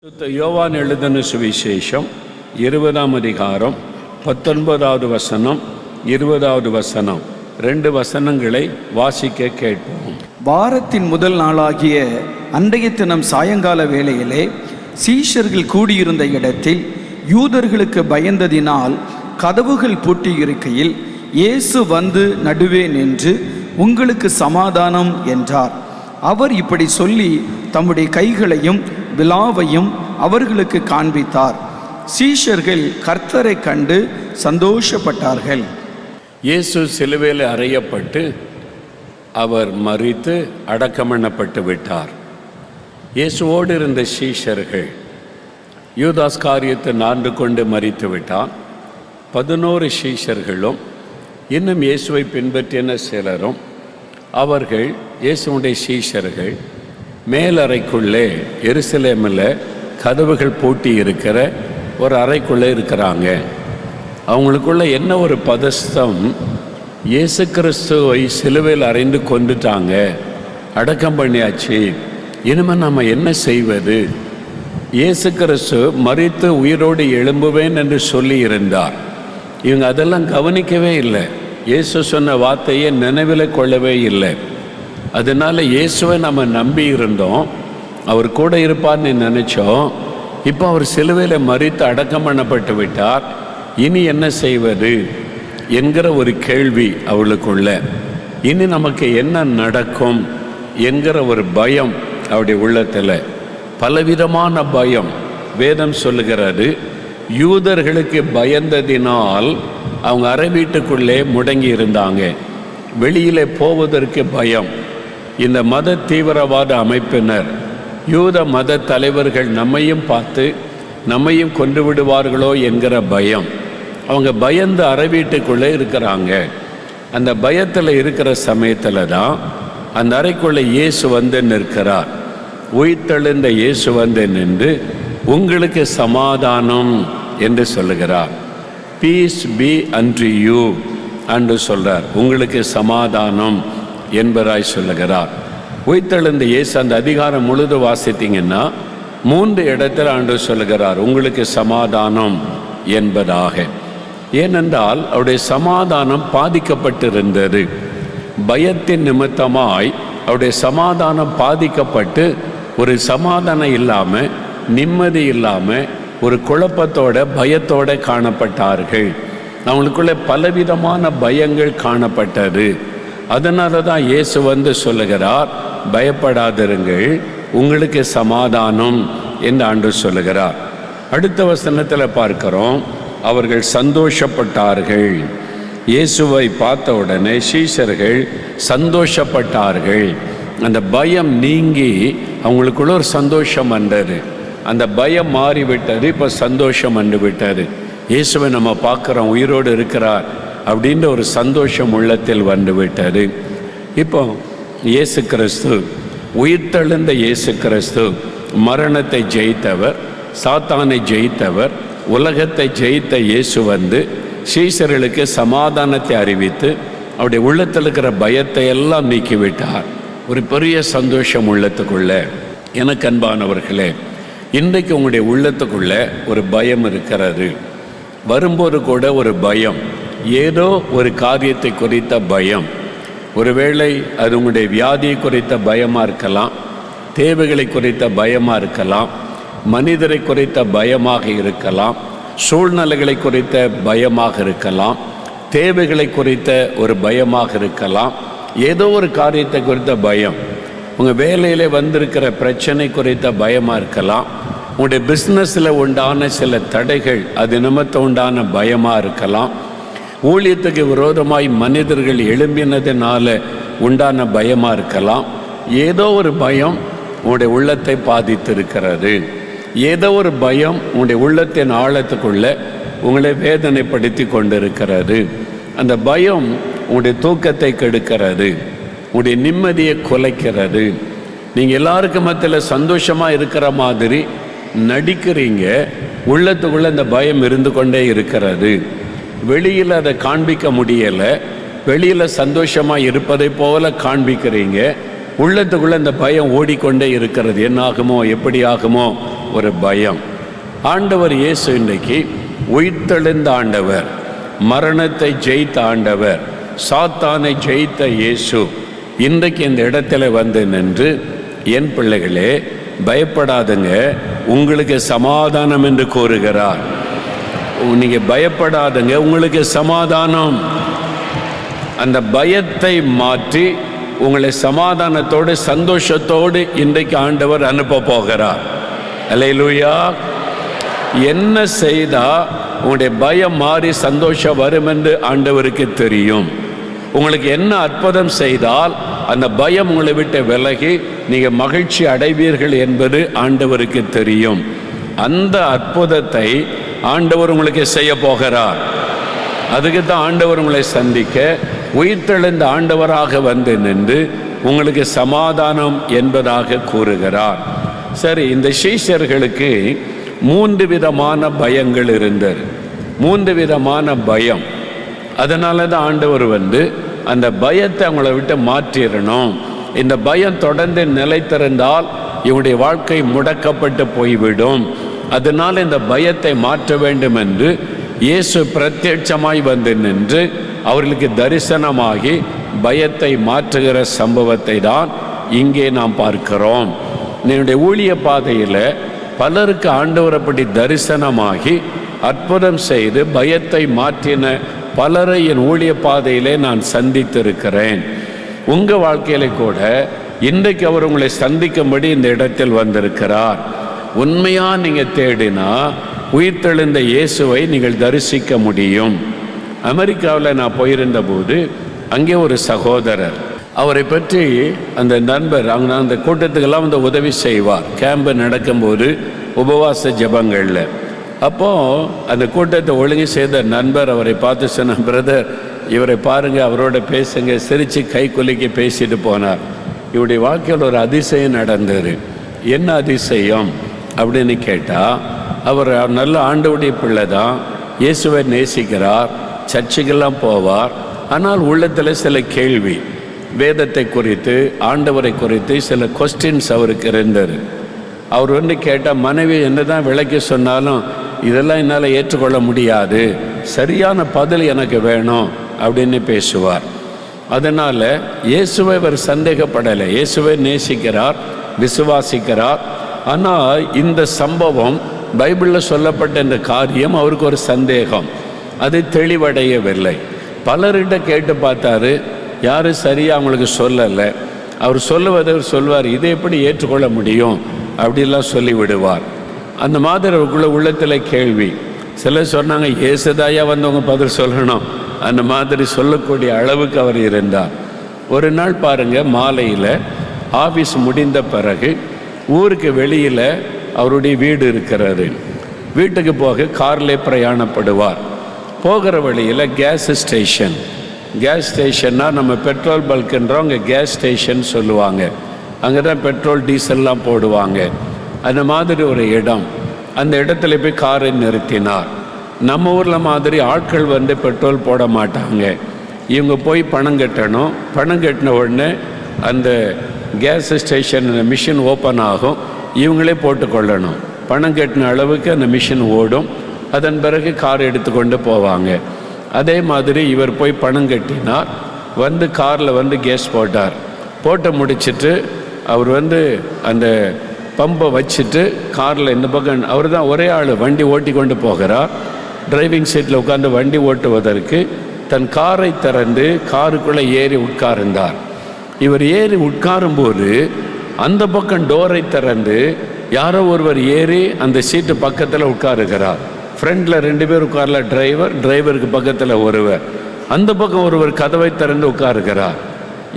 யோவான் எழுதின சுவிசேஷம் 20ஆம் அதிகாரம் 19வது வசனம் 20வது வசனம் 2 வசனங்களை வாசிக்க கேட்போம். வாரத்தின் முதல் நாளாகிய அன்றைய தினம் சாயங்கால வேளையிலே சீஷர்கள் கூடியிருந்த இடத்தில் யூதர்களுக்கு பயந்ததினால் கதவுகள் பூட்டியிருக்கையில் இயேசு வந்து நடுவே நின்று, உங்களுக்கு சமாதானம் என்றார். அவர் இப்படி சொல்லி தம்முடைய கைகளையும் விலாவையும் அவர்களுக்கு காண்பித்தார். சீஷர்கள் கர்த்தரை கண்டு சந்தோஷப்பட்டார்கள். இயேசு சிலுவையில் அறையப்பட்டு அவர் மரித்து அடக்கமண்ணப்பட்டு விட்டார். இயேசுவோடு இருந்த சீஷர்கள் யூதாஸ் காரியத்தை நான்கு கொண்டு மரித்து விட்டான். 11 சீஷர்களும் இன்னும் இயேசுவை பின்பற்றின சிலரும், அவர்கள் இயேசுடைய சீஷர்கள் மேலறைக்குள்ளே எருசலேமில் கதவுகள் பூட்டி இருக்கிற ஒரு அறைக்குள்ளே இருக்கிறாங்க. அவங்களுக்குள்ள என்ன ஒரு பதஸ்தம், இயேசு கிறிஸ்துவை சிலுவையில் அறைந்து கொண்டுட்டாங்க, அடக்கம் பண்ணியாச்சு, இனிமேல் நம்ம என்ன செய்வது? இயேசு கிறிஸ்து மரித்து உயிரோடு எழும்புவேன் என்று சொல்லி இருந்தார். இவங்க அதெல்லாம் கவனிக்கவே இல்லை. இயேசு சொன்ன வார்த்தையை நினைவில் கொள்ளவே இல்லை. அதனால் இயேசுவை நம்ம நம்பி இருந்தோம், அவர் கூட இருப்பார்னு நினச்சோம். இப்போ அவர் சிலுவையில் மரித்து அடக்கம் பண்ணப்பட்டு விட்டார், இனி என்ன செய்வது என்கிற ஒரு கேள்வி அவளுக்குள்ள. இனி நமக்கு என்ன நடக்கும் என்கிற ஒரு பயம் அவருடைய உள்ளத்தில், பலவிதமான பயம். வேதம் சொல்லுகிறாரு, யூதர்களுக்கு பயந்ததினால் அவங்க அறை வீட்டுக்குள்ளே முடங்கி இருந்தாங்க, வெளியிலே போவதற்கு பயம். இந்த மத தீவிரவாத அமைப்பினர், யூத மத தலைவர்கள் நம்மையும் பார்த்து நம்மையும் கொண்டு விடுவார்களோ என்கிற பயம். அவங்க பயந்து அறை வீட்டுக்குள்ளே இருக்கிறாங்க. அந்த பயத்தில் இருக்கிற சமயத்தில் தான் அந்த அறைக்குள்ளே இயேசு வந்து நிற்கிறார். உயிர்த்தெழுந்த இயேசு வந்து நின்று, உங்களுக்கு சமாதானம் என்று சொல்லுகிறார். பீஸ் பி அன்டு யூ என்று சொல்கிறார். உங்களுக்கு சமாதானம் என்பதாய் சொல்லுகிறார். உயிர்த்தெழுந்த இயேசு அந்த அதிகாரம் முழுது வாசித்தீங்கன்னா 3 இடத்தில் ஆண்டவர் சொல்லுகிறார், உங்களுக்கு சமாதானம் என்பதாக. ஏனென்றால் அவருடைய சமாதானம் பாதிக்கப்பட்டிருந்தது. பயத்தின் நிமித்தமாய் அவருடைய சமாதானம் பாதிக்கப்பட்டு ஒரு சமாதானம் இல்லாமல், நிம்மதி இல்லாமல், ஒரு குழப்பத்தோட பயத்தோட காணப்பட்டார்கள். அவங்களுக்குள்ள பலவிதமான பயங்கள் காணப்பட்டது. அதனால தான் இயேசு வந்து சொல்லுகிறார், பயப்படாதிருங்கள், உங்களுக்கு சமாதானம் என்று ஆண்டவர் சொல்லுகிறார். அடுத்த வசனத்தில் பார்க்கிறோம், அவர்கள் சந்தோஷப்பட்டார்கள். இயேசுவை பார்த்த உடனே சீஷர்கள் சந்தோஷப்பட்டார்கள். அந்த பயம் நீங்கி அவங்களுக்குள்ள ஒரு சந்தோஷம் வந்தது. அந்த பயம் மாறிவிட்டது, இப்போ சந்தோஷம் வந்து விட்டது. இயேசுவை நம்ம பார்க்குறோம், உயிரோடு இருக்கிறார் அப்படின்ற ஒரு சந்தோஷம் உள்ளத்தில் வந்து விட்டது. இப்போ இயேசு கிறிஸ்து, உயிர்த்தெழுந்த இயேசு கிறிஸ்து மரணத்தை ஜெயித்தவர், சாத்தானை ஜெயித்தவர், உலகத்தை ஜெயித்த இயேசு வந்து சீஷர்களுக்கு சமாதானத்தை அறிவித்து அவருடைய உள்ளத்தில் இருக்கிற பயத்தை எல்லாம் நீக்கிவிட்டார். ஒரு பெரிய சந்தோஷம் உள்ளத்துக்குள்ள. எனக்கு அன்பானவர்களே, இன்றைக்கு உங்களுடைய உள்ளத்துக்குள்ள ஒரு பயம் இருக்கிறது. வரும்போது கூட ஒரு பயம், ஏதோ ஒரு காரியத்தை குறித்த பயம். ஒருவேளை அது உங்களுடைய வியாதியை குறித்த பயமாக இருக்கலாம், தேவைகளை குறித்த பயமாக இருக்கலாம், மனிதரை குறித்த பயமாக இருக்கலாம், சூழ்நிலைகளை குறித்த பயமாக இருக்கலாம், தேவைகளை குறித்த ஒரு பயமாக இருக்கலாம், ஏதோ ஒரு காரியத்தை குறித்த பயம். உங்கள் வேலையில் வந்திருக்கிற பிரச்சனை குறித்த பயமாக இருக்கலாம், உங்களுடைய பிஸ்னஸில் உண்டான சில தடைகள் அது நிமித்தம் உண்டான பயமாக இருக்கலாம், ஊழியத்துக்கு விரோதமாய் மனிதர்கள் எழும்பினதுனால உண்டான பயமாக இருக்கலாம். ஏதோ ஒரு பயம் உங்களுடைய உள்ளத்தை பாதித்திருக்கிறது. ஏதோ ஒரு பயம் உங்களுடைய உள்ளத்தின் ஆழத்துக்குள்ள உங்களை வேதனைப்படுத்தி கொண்டிருக்கிறது. அந்த பயம் உங்களுடைய தூக்கத்தை கெடுக்கிறது, உங்களுடைய நிம்மதியை குலைக்கிறது. நீங்கள் எல்லாருக்கும் மத்தியில் சந்தோஷமாக இருக்கிற மாதிரி நடிக்கிறீங்க, உள்ளத்துக்குள்ளே அந்த பயம் இருந்து கொண்டே இருக்கிறது. வெளியில் அதை காண்பிக்க முடியலை, வெளியில் சந்தோஷமாக இருப்பதை போல காண்பிக்கிறீங்க, உள்ளத்துக்குள்ளே இந்த பயம் ஓடிக்கொண்டே இருக்கிறது. என்ன ஆகுமோ, எப்படி ஆகுமோ, ஒரு பயம். ஆண்டவர் இயேசு இன்றைக்கு உயிர்த்தெழுந்த ஆண்டவர், மரணத்தை ஜெயித்த ஆண்டவர், சாத்தானை ஜெயித்த இயேசு இன்றைக்கு இந்த இடத்துல வந்து நின்று, என் பிள்ளைகளே பயப்படாதுங்க, உங்களுக்கு சமாதானம் என்று கூறுகிறார். நீங்கள் பயப்படாதுங்க, உங்களுக்கு சமாதானம். அந்த பயத்தை மாற்றி உங்களை சமாதானத்தோடு சந்தோஷத்தோடு இன்றைக்கு ஆண்டவர் அனுப்ப போகிறார். அல்லேலூயா. என்ன செய்தால் உங்களுடைய பயம் மாறி சந்தோஷம் வரும் என்று ஆண்டவருக்கு தெரியும். உங்களுக்கு என்ன அற்புதம் செய்தால் அந்த பயம் உங்களை விட்டு விலகி நீங்கள் மகிழ்ச்சி அடைவீர்கள் என்பது ஆண்டவருக்கு தெரியும். அந்த அற்புதத்தை ஆண்டவர் உங்களுக்கு செய்ய போகிறார். அதுக்கு தான் ஆண்டவர் உங்களை சந்திக்க உயிர்த்தெழுந்த ஆண்டவராக வந்து நின்று உங்களுக்கு சமாதானம் என்பதாக கூறுகிறார். சரி, இந்த சீஷர்களுக்கு 3 விதமான பயங்கள் இருந்தது. 3 விதமான பயம். அதனால தான் ஆண்டவர் வந்து அந்த பயத்தை அவங்கள விட்டு மாற்றிடணும். இந்த பயம் தொடர்ந்து நிலைத்திருந்தால் இவனுடைய வாழ்க்கை முடக்கப்பட்டு போய்விடும். அதனால் இந்த பயத்தை மாற்ற வேண்டும் என்று இயேசு பிரத்யட்சமாய் வந்து நின்று அவர்களுக்கு தரிசனமாகி பயத்தை மாற்றுகிற சம்பவத்தை தான் இங்கே நாம் பார்க்கிறோம். என்னுடைய ஊழிய பாதையில் பலருக்கு ஆண்டவர் அப்படி தரிசனமாகி அற்புதம் செய்து பயத்தை மாற்றின பலரை என் ஊழிய பாதையிலே நான் சந்தித்திருக்கிறேன். உங்கள் வாழ்க்கையில கூட இன்றைக்கு அவர் உங்களை சந்திக்கும்படி இந்த இடத்தில் வந்திருக்கிறார். உண்மையாக நீங்கள் தேடினா உயிர்த்தெழுந்த இயேசுவை நீங்கள் தரிசிக்க முடியும். அமெரிக்காவில் நான் போயிருந்த போது அங்கே ஒரு சகோதரர், அவரை பற்றி அந்த நண்பர் அங்கே அந்த கூட்டத்துக்கெல்லாம் வந்து உதவி செய்வார். கேம்பு நடக்கும்போது உபவாச ஜபங்களில். அப்போது அந்த கூட்டத்தை ஒழுங்கு செய்த நண்பர் அவரை பார்த்து சொன்ன, பிரதர் இவரை பாருங்கள், அவரோட பேசுங்க, சிரித்து கை குலுக்கி பேசிட்டு போனார். இவருடைய வாழ்க்கையில் ஒரு அதிசயம் நடந்தது. என்ன அதிசயம் அப்படின்னு கேட்டால், அவர் நல்ல ஆண்டவருடைய பிள்ளை தான், இயேசுவை நேசிக்கிறார், சர்ச்சுக்கெல்லாம் போவார். ஆனால் உள்ளத்தில் சில கேள்வி, வேதத்தை குறித்து ஆண்டவரை குறித்து சில கொஸ்டின்ஸ் அவருக்கு இருந்தது. அவர் வந்து கேட்டால், மனைவி என்ன தான் விளக்கி சொன்னாலும் இதெல்லாம் என்னால் ஏற்றுக்கொள்ள முடியாது, சரியான பதில் எனக்கு வேணும் அப்படின்னு பேசுவார். அதனால் இயேசுவை அவர் சந்தேகப்படலை, இயேசுவை நேசிக்கிறார், விசுவாசிக்கிறார். ஆனால் இந்த சம்பவம் பைபிளில் சொல்லப்பட்ட இந்த காரியம் அவருக்கு ஒரு சந்தேகம், அது தெளிவடையவில்லை. பலர்கிட்ட கேட்டு பார்த்தாரு, யாரும் சரியாக அவங்களுக்கு சொல்லலை. அவர் சொல்லுவதை சொல்வார், இதை எப்படி ஏற்றுக்கொள்ள முடியும் அப்படிலாம் சொல்லி விடுவார். அந்த மாதிரி அவருக்குள்ள உள்ளத்தில் கேள்வி. சிலர் சொன்னாங்க, ஏசுதாயா வந்தவங்க பதில் சொல்லணும், அந்த மாதிரி சொல்லக்கூடிய அளவுக்கு அவர் இருந்தார். ஒரு நாள் பாருங்கள், மாலையில் ஆஃபீஸ் முடிந்த பிறகு ஊருக்கு வெளியில் அவருடைய வீடு இருக்கிறாரு. வீட்டுக்கு போக கார்லே பிரயாணப்படுவார். போகிற வழியில் கேஸ் ஸ்டேஷன்னா நம்ம பெட்ரோல் பல்க்குன்றோம், அங்கே கேஸ் ஸ்டேஷன் சொல்லுவாங்க. அங்கே தான் பெட்ரோல் டீசல்லாம் போடுவாங்க. அந்த மாதிரி ஒரு இடம், அந்த இடத்துல போய் காரை நிறுத்தினார். நம்ம ஊரில் மாதிரி ஆட்கள் வந்து பெட்ரோல் போட மாட்டாங்க. இவங்க போய் பணம் கட்டணும். பணம் கட்டின உடனே அந்த கேஸ் ஸ்டேஷன் மிஷின் ஓப்பன் ஆகும், இவங்களே போட்டுக்கொள்ளணும். பணம் கட்டின அளவுக்கு அந்த மிஷின் ஓடும். அதன் பிறகு கார் எடுத்துக்கொண்டு போவாங்க. அதே மாதிரி இவர் போய் பணம் கட்டினார், வந்து காரில் வந்து கேஸ் போட்டார். போட்டு முடிச்சுட்டு அவர் வந்து அந்த பம்பை வச்சுட்டு காரில் இந்த பக்கம், அவர் தான் ஒரே ஆள் வண்டி ஓட்டி கொண்டு போகிறார். டிரைவிங் சீட்டில் உட்கார்ந்து வண்டி ஓட்டுவதற்கு தன் காரை திறந்து காருக்குள்ளே ஏறி உட்கார்ந்தார். இவர் ஏறி உட்காரும்போது அந்த பக்கம் டோரை திறந்து யாரோ ஒருவர் ஏறி அந்த சீட்டு பக்கத்தில் உட்காருகிறார். ஃப்ரண்டில் 2 பேர் உட்காரல, டிரைவருக்கு பக்கத்தில் ஒருவர், அந்த பக்கம் ஒருவர் கதவை திறந்து உட்காருகிறார்.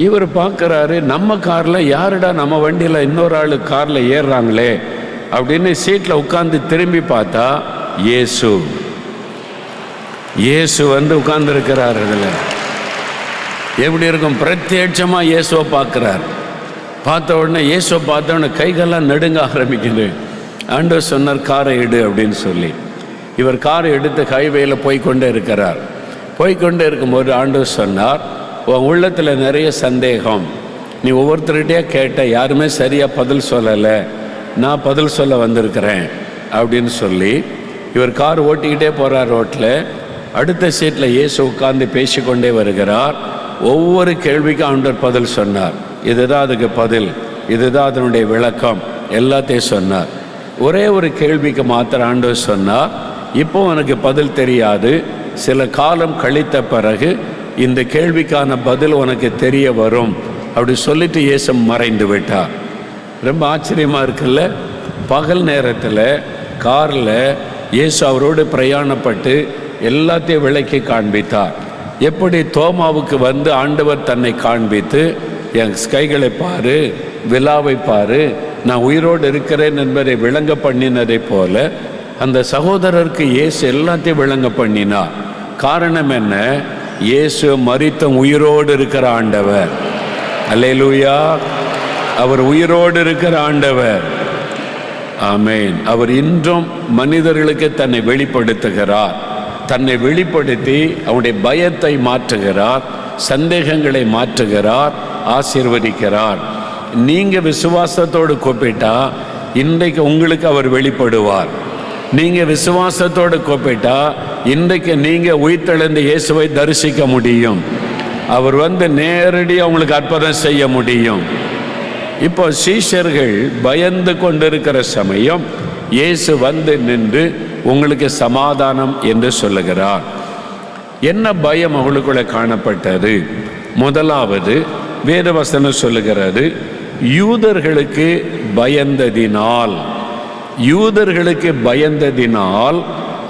இவர் பார்க்குறாரு, நம்ம காரில் யாருடா நம்ம வண்டியில் இன்னொரு ஆள் காரில் ஏறுறாங்களே அப்படின்னு சீட்டில் உட்காந்து திரும்பி பார்த்தா இயேசு வந்து உட்கார்ந்துருக்கிறார். இதில் எப்படி இருக்கும், பிரத்யட்சமாக இயேசுவை பார்க்குறார். பார்த்த உடனே இயேசுவை பார்த்த உடனே கைகள்லாம் நடுங்க ஆரம்பிக்குது. ஆண்டவர் சொன்னார், காரை எடு அப்படின்னு சொல்லி. இவர் காரை எடுத்து ஹைவேயில் போய்கொண்டே இருக்கிறார். போய்கொண்டே இருக்கும்போது ஆண்டவர் சொன்னார், உன் உள்ளத்தில் நிறைய சந்தேகம், நீ ஒவ்வொருத்தர்கிட்டயே கேட்ட, யாருமே சரியாக பதில் சொல்லலை, நான் பதில் சொல்ல வந்திருக்கிறேன் அப்படின்னு சொல்லி இவர் கார் ஓட்டிக்கிட்டே போகிறார். ரோட்டில் அடுத்த சீட்டில் இயேசு உட்கார்ந்து பேசிக்கொண்டே வருகிறார். ஒவ்வொரு கேள்விக்கும் ஆண்டவர் பதில் சொன்னார். இதுதான் அதுக்கு பதில், இதுதான் அதனுடைய விளக்கம், எல்லாத்தையும் சொன்னார். ஒரே ஒரு கேள்விக்கு மாத்திரம் ஆண்டவர் சொன்னார், இப்போ எனக்கு பதில் தெரியாது, சில காலம் கழித்த பிறகு இந்த கேள்விக்கான பதில் உனக்கு தெரிய வரும் அப்படி சொல்லிட்டு இயேசு மறைந்து விட்டார். ரொம்ப ஆச்சரியமாக இருக்குல்ல. பகல் நேரத்தில் காரில் இயேசு அவரோடு பிரயாணப்பட்டு எல்லாத்தையும் விளக்கி காண்பித்தார். எப்படி தோமாவுக்கு வந்து ஆண்டவர் தன்னை காண்பித்து, என் கைகளை பாரு, விலாவை பாரு, நான் உயிரோடு இருக்கிறேன் என்பதை விளங்க பண்ணினதை போல அந்த சகோதரருக்கு இயேசு எல்லாத்தையும் விளங்க பண்ணினார். காரணம் என்ன? இயேசு மரித்த உயிரோடு இருக்கிற ஆண்டவர். அல்லேலூயா! அவர் உயிரோடு இருக்கிற ஆண்டவர். ஆமென். அவர் இன்றும் மனிதர்களுக்கு தன்னை வெளிப்படுத்துகிறார். தன்னை வெளிப்படுத்தி அவருடைய பயத்தை மாற்றுகிறார், சந்தேகங்களை மாற்றுகிறார், ஆசீர்வதிக்கிறார். நீங்க விசுவாசத்தோடு கூப்பிட்டா இன்றைக்கு உங்களுக்கு அவர் வெளிப்படுவார். நீங்க விசுவாசத்தோடு கூப்பிட்டா இன்றைக்கு நீங்க உயிர்த்தெழுந்த இயேசுவை தரிசிக்க முடியும். அவர் வந்து நேரடியாக உங்களுக்கு அற்புதம் செய்ய முடியும். இப்போ சீஷர்கள் பயந்து கொண்டிருக்கிற சமயம் இயேசு வந்து நின்று உங்களுக்கு சமாதானம் என்று சொல்லுகிறார். என்ன பயம் அவளுக்குள்ள காணப்பட்டது? முதலாவது வேதவசனம் சொல்லுகிறது, யூதர்களுக்கு பயந்ததினால். யூதர்களுக்கு பயந்ததினால்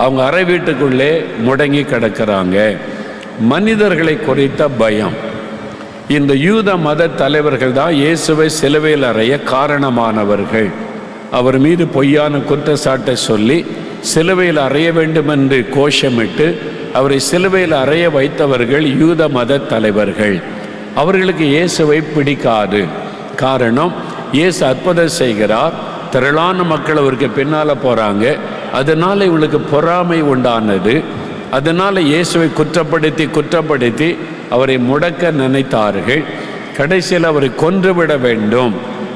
அவங்க அறை வீட்டுக்குள்ளே முடங்கி கிடக்கிறாங்க. மனிதர்களை குறித்த பயம். இந்த யூத மத தலைவர்கள் தான் இயேசுவை சிலுவையில் அறைய காரணமானவர்கள். அவர் மீது பொய்யான குற்றச்சாட்டை சொல்லி சிலுவையில் அறைய வேண்டும் என்று கோஷமிட்டு அவரை சிலுவையில் அறைய வைத்தவர்கள் யூத மத தலைவர்கள். அவர்களுக்கு இயேசுவை பிடிக்காது. காரணம், இயேசு அற்புதம் செய்கிறார், திரளான மக்கள் அவருக்கு பின்னால் போகிறாங்க. அதனால் இவளுக்கு பொறாமை உண்டானது. அதனால் இயேசுவை குற்றப்படுத்தி அவரை முடக்க நினைத்தார்கள். கடைசியில் அவரை கொன்றுவிட வேண்டும்,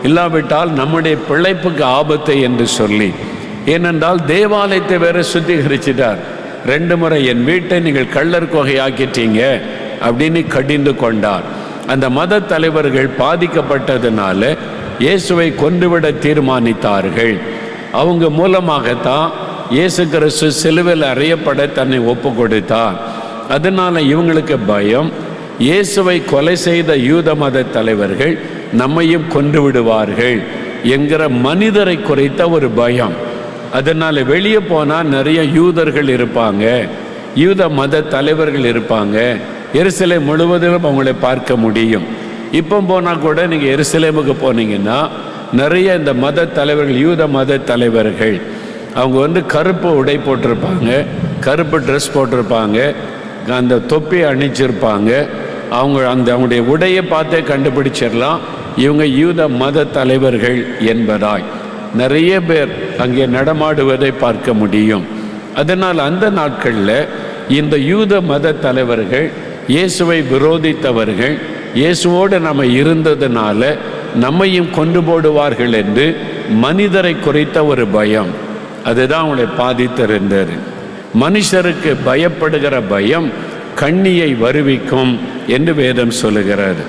இல்லாவிட்டால் நம்முடைய பிழைப்புக்கு ஆபத்து என்று சொல்லி. ஏனென்றால் தேவாலயத்தை வேற சுத்திகரிச்சிட்டார். 2 முறை என் வீட்டை நீங்கள் கள்ளர் கொகையாக்கிட்டீங்க அப்படின்னு கடிந்து கொண்டார். அந்த மத தலைவர்கள் பாதிக்கப்பட்டதுனால இயேசுவை கொன்றுவிட தீர்மானித்தார்கள். அவங்க மூலமாகத்தான் இயேசு கிறிஸ்து சிலுவையில் அறையப்பட தன்னை ஒப்பு கொடுத்தார். அதனால இவங்களுக்கு பயம். இயேசுவை கொலை செய்த யூத மத தலைவர்கள் நம்மையும் கொன்று விடுவார்கள் என்கிற மனிதரை குறித்த ஒரு பயம். அதனால வெளியே போனால் நிறைய யூதர்கள் இருப்பாங்க, யூத மத தலைவர்கள் இருப்பாங்க. எருசலேம் முழுவதிலும் அவங்களை பார்க்க முடியும். இப்போ போனால் கூட நீங்கள் எருசலேமுக்கு போனீங்கன்னா நிறைய இந்த மத தலைவர்கள், யூத மத தலைவர்கள், அவங்க வந்து கருப்பு உடை போட்டிருப்பாங்க, கருப்பு ட்ரெஸ் போட்டிருப்பாங்க, அந்த தொப்பி அணிச்சிருப்பாங்க. அவங்களுடைய உடையை பார்த்தே கண்டுபிடிச்சிடலாம் இவங்க யூத மத தலைவர்கள் என்பதாய். நிறைய பேர் அங்கே நடமாடுவதை பார்க்க முடியும். அதனால் அந்த நாட்களில் இந்த யூத மத தலைவர்கள், இயேசுவை விரோதித்தவர்கள், இயேசுவோடு நம்ம இருந்ததுனால நம்மையும் கொண்டு போடுவார்கள் என்று மனிதரை குறித்த ஒரு பயம், அதுதான் அவங்களை பாதித்திருந்தது. மனுஷருக்கு பயப்படுகிற பயம் கண்ணியை வருவிக்கும் என்று வேதம் சொல்லுகிறது.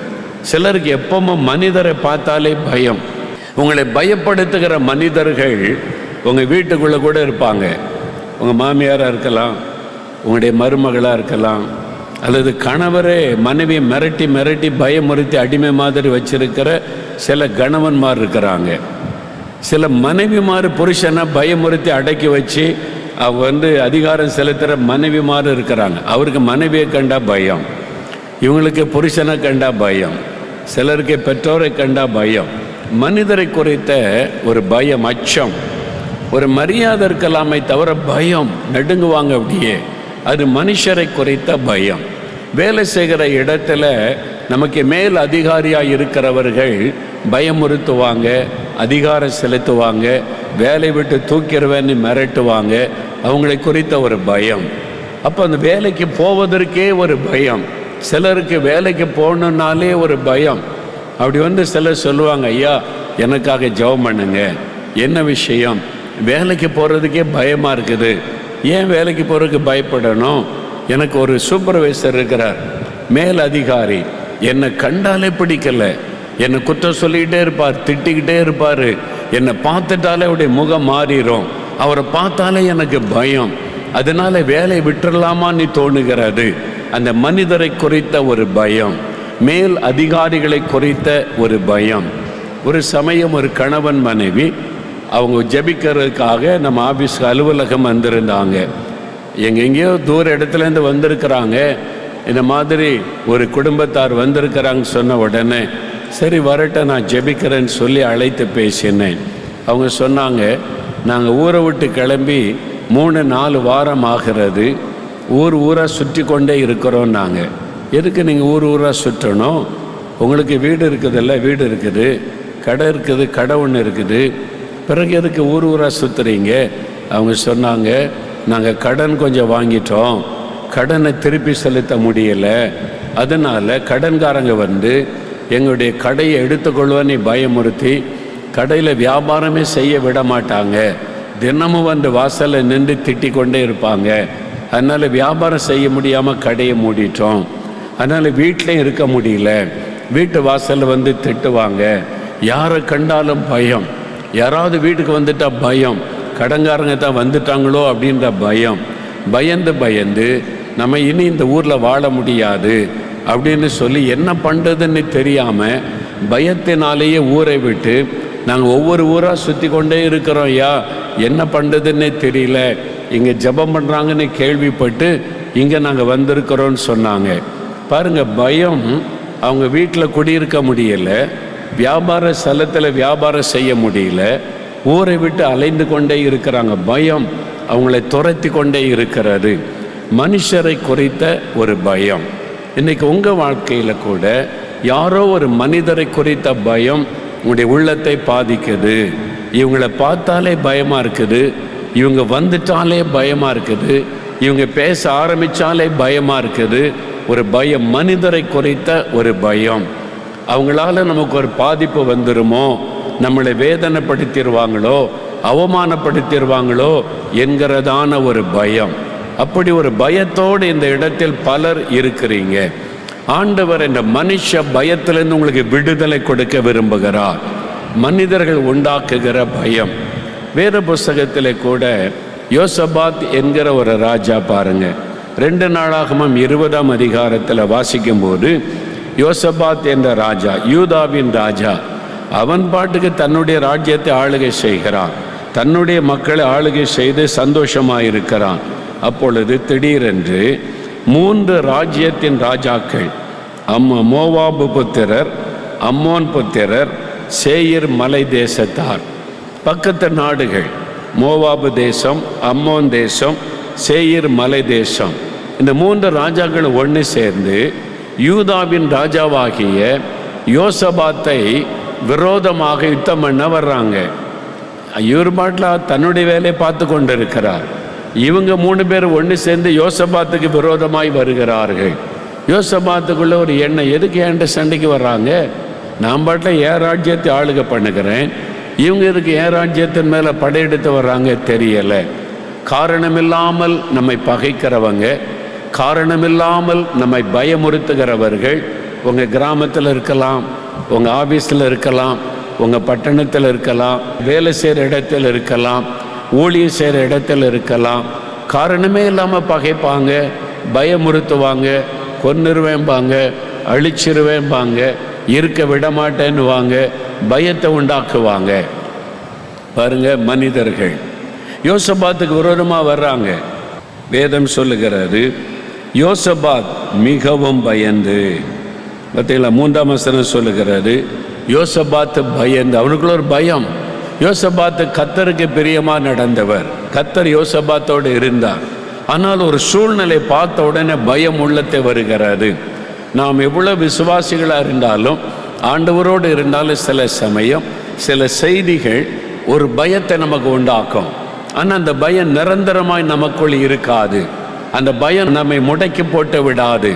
சிலருக்கு எப்பவும் மனிதரை பார்த்தாலே பயம். உங்களை பயப்படுத்துகிற மனிதர்கள் உங்கள் வீட்டுக்குள்ளே கூட இருப்பாங்க. உங்கள் மாமியாராக இருக்கலாம், உங்களுடைய மருமகளாக இருக்கலாம், அல்லது கணவரே மனைவியை மிரட்டி மிரட்டி பயமுறுத்தி அடிமை மாதிரி வச்சிருக்கிற சில கணவன்மார் இருக்கிறாங்க. சில மனைவிமார் புருஷனை பயமுறுத்தி அடக்கி வச்சு அவங்க வந்து அதிகாரம் செலுத்துகிற மனைவிமார் இருக்கிறாங்க. அவருக்கு மனைவியை கண்டா பயம், இவங்களுக்கு புருஷனை கண்டா பயம், சிலருக்கு பெற்றோரை கண்டா பயம். மனிதரை குறித்த ஒரு பயம், அச்சம், ஒரு மரியாதை இருக்கலாமே தவிர பயம், நடுங்குவாங்க அப்படியே. அது மனுஷரை குறித்த பயம். வேலை செய்கிற இடத்துல நமக்கு மேல் அதிகாரியாக இருக்கிறவர்கள் பயமுறுத்துவாங்க, அதிகாரம் செலுத்துவாங்க, வேலை விட்டு தூக்கிடுவேன்னு மிரட்டுவாங்க. அவங்களை குறித்த ஒரு பயம். அப்போ அந்த வேலைக்கு போவதற்கே ஒரு பயம். சிலருக்கு வேலைக்கு போகணுன்னாலே ஒரு பயம். அப்படி வந்து சிலர் சொல்லுவாங்க, ஐயா எனக்காக ஜெபம் பண்ணுங்க. என்ன விஷயம்? வேலைக்கு போகிறதுக்கே பயமாக இருக்குது. ஏன் வேலைக்கு போகிறதுக்கு பயப்படணும்? எனக்கு ஒரு சூப்பர்வைசர் இருக்கிறார், மேல் அதிகாரி. என்னை கண்டாலே பிடிக்கல, என்னை குற்றம் சொல்லிக்கிட்டே இருப்பார், திட்டிக்கிட்டே இருப்பார். என்னை பார்த்துட்டாலே அவருடைய முகம் மாறிடும். அவரை பார்த்தாலே எனக்கு பயம். அதனால வேலையை விட்டுறலாமான்னு தோணுகிறது. அந்த மனிதரை குறித்த ஒரு பயம், மேல் அதிகாரிகளை குறித்த ஒரு பயம். ஒரு சமயம் ஒரு கணவன் மனைவி அவங்க ஜெபிக்கிறதுக்காக நம்ம ஆஃபீஸ் அலுவலகம் வந்திருந்தாங்க. எங்கெங்கேயோ தூர இடத்துலேருந்து வந்திருக்கிறாங்க. இந்த மாதிரி ஒரு குடும்பத்தார் வந்திருக்கிறாங்க சொன்ன உடனே சரி வரட்ட நான் ஜெபிக்கிறேன்னு சொல்லி அழைத்து பேசினேன். அவங்க சொன்னாங்க, நாங்கள் ஊரை விட்டு கிளம்பி 3-4 வாரம் ஆகிறது, ஊராக சுற்றி கொண்டே இருக்கிறோம். நாங்கள் எதுக்கு நீங்கள் ஊராக சுற்றணும்? உங்களுக்கு வீடு இருக்குதுல்ல, வீடு இருக்குது, கடை இருக்குது, கடை ஒன்று இருக்குது, பிறகு எதுக்கு ஊராக சுற்றுறீங்க? அவங்க சொன்னாங்க, நாங்கள் கடன் கொஞ்சம் வாங்கிட்டோம், கடனை திருப்பி செலுத்த முடியலை, அதனால் கடன்காரங்க வந்து எங்களுடைய கடையை எடுத்துக்கொள்வன்னு பயமுறுத்தி கடையில் வியாபாரமே செய்ய விட மாட்டாங்க. தினமும் வந்து வாசலில் நின்று திட்டி கொண்டே இருப்பாங்க. அதனால் வியாபாரம் செய்ய முடியாமல் கடையை மூடிட்டோம். அதனால் வீட்டிலையும் இருக்க முடியல, வீட்டு வாசலில் வந்து திட்டுவாங்க. யாரை கண்டாலும் பயம், யாராவது வீட்டுக்கு வந்துட்டால் பயம், கடன்காரங்க தான் வந்துட்டாங்களோ அப்படின்ற பயம். பயந்து நம்ம இனி இந்த ஊரில் வாழ முடியாது அப்படின்னு சொல்லி என்ன பண்ணுறதுன்னு தெரியாமல் பயத்தினாலேயே ஊரை விட்டு நாங்கள் ஒவ்வொரு ஊராக சுற்றி கொண்டே இருக்கிறோம். ஐயா என்ன பண்ணுறதுன்னே தெரியல, இங்கே ஜெபம் பண்ணுறாங்கன்னு கேள்விப்பட்டு இங்கே நாங்கள் வந்திருக்கிறோன்னு சொன்னாங்க. பாருங்கள், பயம். அவங்க வீட்டில் குடியிருக்க முடியலை, வியாபார ஸ்தலத்தில் வியாபாரம் செய்ய முடியல, ஊரை விட்டு அலைந்து கொண்டே இருக்கிறாங்க. பயம் அவங்களை துரத்தி கொண்டே இருக்கிறது. மனுஷரை குறித்த ஒரு பயம். இன்றைக்கி உங்கள் வாழ்க்கையில் கூட யாரோ ஒரு மனிதரை குறித்த பயம் உங்களுடைய உள்ளத்தை பாதிக்குது. இவங்களை பார்த்தாலே பயமாக இருக்குது, இவங்க வந்துட்டாலே பயமாக இருக்குது, இவங்க பேச ஆரம்பித்தாலே பயமாக இருக்குது. ஒரு பயம், மனிதரை குறித்த ஒரு பயம். அவங்களால நமக்கு ஒரு பாதிப்பு வந்துருமோ, நம்மளை வேதனைப்படுத்திடுவாங்களோ, அவமானப்படுத்திடுவாங்களோ என்கிறதான ஒரு பயம். அப்படி ஒரு பயத்தோடு இந்த இடத்தில் பலர் இருக்கிறீங்க. ஆண்டவர் இந்த மனுஷ பயத்திலிருந்து உங்களுக்கு விடுதலை கொடுக்க விரும்புகிறார். மனிதர்கள் உண்டாக்குகிற பயம். வேத புஸ்தகத்தில் கூட யோசபாத் என்கிற ஒரு ராஜா பாருங்க, 2 நாளாகமம் 20ஆம் அதிகாரத்தில் வாசிக்கும்போது யோசபாத் என்ற ராஜா, யூதாவின் ராஜா, அவன் பாட்டுக்கு தன்னுடைய ராஜ்யத்தை ஆளுகை செய்கிறான், தன்னுடைய மக்களை ஆளுகை செய்து சந்தோஷமாக இருக்கிறான். அப்பொழுது திடீரென்று 3 ராஜ்யத்தின் ராஜாக்கள், மோவாபு புத்திரர், அம்மோன் புத்திரர், சேயீர் மலை தேசத்தார், பக்கத்து நாடுகள், மோவாபு தேசம், அம்மோன் தேசம், சேயீர் மலை தேசம், இந்த 3 ராஜாக்கள் ஒன்று சேர்ந்து யூதாவின் ராஜாவாகிய யோசபாத்தை விரோதமாக யுத்தம் பண்ண வர்றாங்க. இவர் பாட்டில் தன்னுடைய வேலையை பார்த்து கொண்டு இருக்கிறார். இவங்க 3 பேர் ஒன்று சேர்ந்து யோசபாத்துக்கு விரோதமாய் வருகிறார்கள். யோசபாத்துக்குள்ள ஒரு எண்ணம், எதுக்கு என்கிட்ட சண்டைக்கு வர்றாங்க? நான் பாட்டில் என் ராஜ்யத்தை ஆளுகை பண்ணுகிறேன், இவங்க இதுக்கு என் ராஜ்யத்தின் மேலே படையெடுத்து வர்றாங்க தெரியலை. காரணமில்லாமல் நம்மை பகைக்கிறவங்க, காரணமில்லாமல் நம்மை பயமுறுத்துகிறவர்கள் உங்கள் கிராமத்தில் இருக்கலாம், உங்கள் ஆஃபீஸில் இருக்கலாம், உங்கள் பட்டணத்தில் இருக்கலாம், வேலை செய்கிற இடத்தில் இருக்கலாம், ஊழியம் செய்கிற இடத்துல இருக்கலாம். காரணமே இல்லாமல் பகைப்பாங்க, பயமுறுத்துவாங்க, கொன்னுருவேம்பாங்க, அழிச்சிருவேம்பாங்க, இருக்க விட மாட்டேன்னுவாங்க, பயத்தை உண்டாக்குவாங்க. பாருங்க, மனிதர்கள் யோசபாத்துக்கு விரோதமாக வர்றாங்க. வேதம் சொல்லுகிறது, யோசபாத் மிகவும் பயந்து, பார்த்தீங்களா, 3ஆம் வசனம் சொல்லுகிறது, யோசபாத்து பயந்து, அவனுக்குள்ள ஒரு பயம். யோசபாத்து கர்த்தருக்கு பிரியமாக நடந்தவர், கர்த்தர் யோசபாத்தோடு இருந்தார். ஆனால் ஒரு சூழ்நிலை பார்த்த உடனே பயம் உள்ளத்தை வருகிறது. நாம் எவ்வளோ விசுவாசிகளாக இருந்தாலும், ஆண்டவரோடு இருந்தாலும், சில சமயம் சில செய்திகள் ஒரு பயத்தை நமக்கு உண்டாக்கும். ஆனால் அந்த பயம் நிரந்தரமாய் நமக்குள் இருக்காது. அந்த பயம் நம்மை முடக்கி போட்டு விடாது.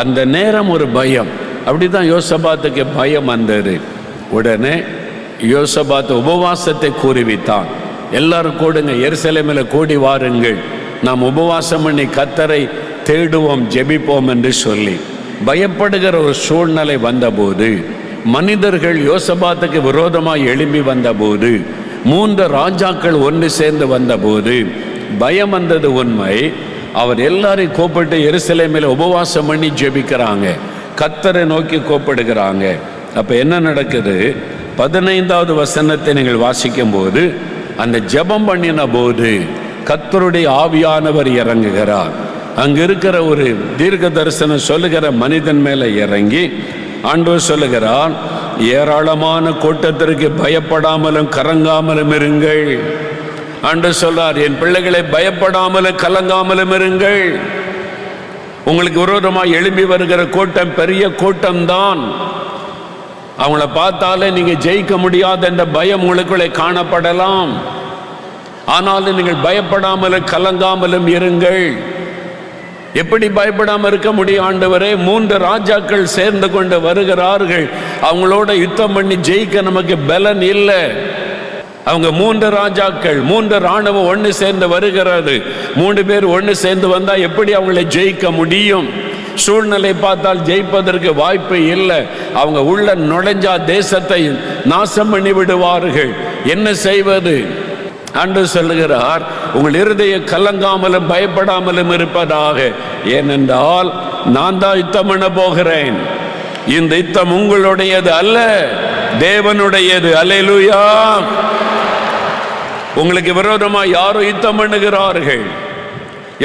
அந்த நேரம் ஒரு பயம், அப்படிதான் யோசபாத்துக்கு பயம் வந்தது. உடனே யோசபாத் உபவாசத்தை கூறிவித்தான். எல்லாரும் கூடுங்க, எருசலேமில் கூடி வாருங்கள், நாம் உபவாசம் பண்ணி கர்த்தரை தேடுவோம், ஜெபிப்போம் என்று சொல்லி. பயப்படுகிற ஒரு சூழ்நிலை வந்தபோது, மனிதர்கள் யோசபாத்துக்கு விரோதமாக எழும்பி வந்தபோது, 3 ராஜாக்கள் ஒன்று சேர்ந்து வந்தபோது பயம் வந்தது உண்மை. அவர் எல்லாரையும் கூப்பிட்டு எருசலேமில் உபவாசம் பண்ணி ஜெபிக்கிறாங்க, கர்த்தரை நோக்கி கூப்பிடுகிறாங்க. அப்போ என்ன நடக்குது? 15வது வசனத்தை நீங்கள் வாசிக்கும் போது, அந்த ஜெபம் பண்ணின போது கர்த்தருடைய ஆவியானவர் இறங்குகிறார். அங்க இருக்கிற ஒரு தீர்க்க தரிசனம் சொல்லுகிற மனிதன் மேலே இறங்கி ஆண்டவர் சொல்லுகிறார், ஏராளமான கூட்டத்திற்கு பயப்படாமலும் கலங்காமலும் இருங்கள். ஆண்டவர் சொல்றார், என் பிள்ளைகளை பயப்படாமலும் கலங்காமலும் இருங்கள். உங்களுக்கு விரோதமாக எழும்பி வருகிற கூட்டம் பெரிய கூட்டம்தான். அவங்கள பார்த்தாலே நீங்க ஜெயிக்க முடியாத என்ற பயம் உங்களுக்குள்ளே காணப்படலாம். ஆனாலும் நீங்கள் பயப்படாமலும் கலங்காமலும் இருங்கள். எப்படி பயப்படாமல் இருக்க முடியும் ஆண்டவரே? 3 ராஜாக்கள் சேர்ந்து கொண்டு வருகிறார்கள், அவங்களோட யுத்தம் பண்ணி ஜெயிக்க நமக்கு பலன் இல்லை. அவங்க 3 ராஜாக்கள், 3 ராணுவம் ஒன்று சேர்ந்து வருகிறது. 3 பேர் ஒன்று சேர்ந்து வந்தா எப்படி அவங்களை ஜெயிக்க முடியும்? சூழ்நிலை பார்த்தால் ஜெயிப்பதற்கு வாய்ப்பு இல்லை. அவங்க உள்ள நுழைஞ்சா தேசத்தை நாசம் பண்ணி விடுவார்கள். என்ன செய்வது? ஆண்டவர் சொல்லுகிறார், உங்கள் இருதய கலங்காமலும் பயப்படாமலும் இருப்பதாக. ஏனென்றால் நான் தான் யுத்தம் பண்ண போகிறேன். இந்த யுத்தம் உங்களுடையது அல்ல, தேவனுடையது. அல்லேலூயா. உங்களுக்கு விரோதமாக யாரோ யுத்தம் பண்ணுகிறார்கள்,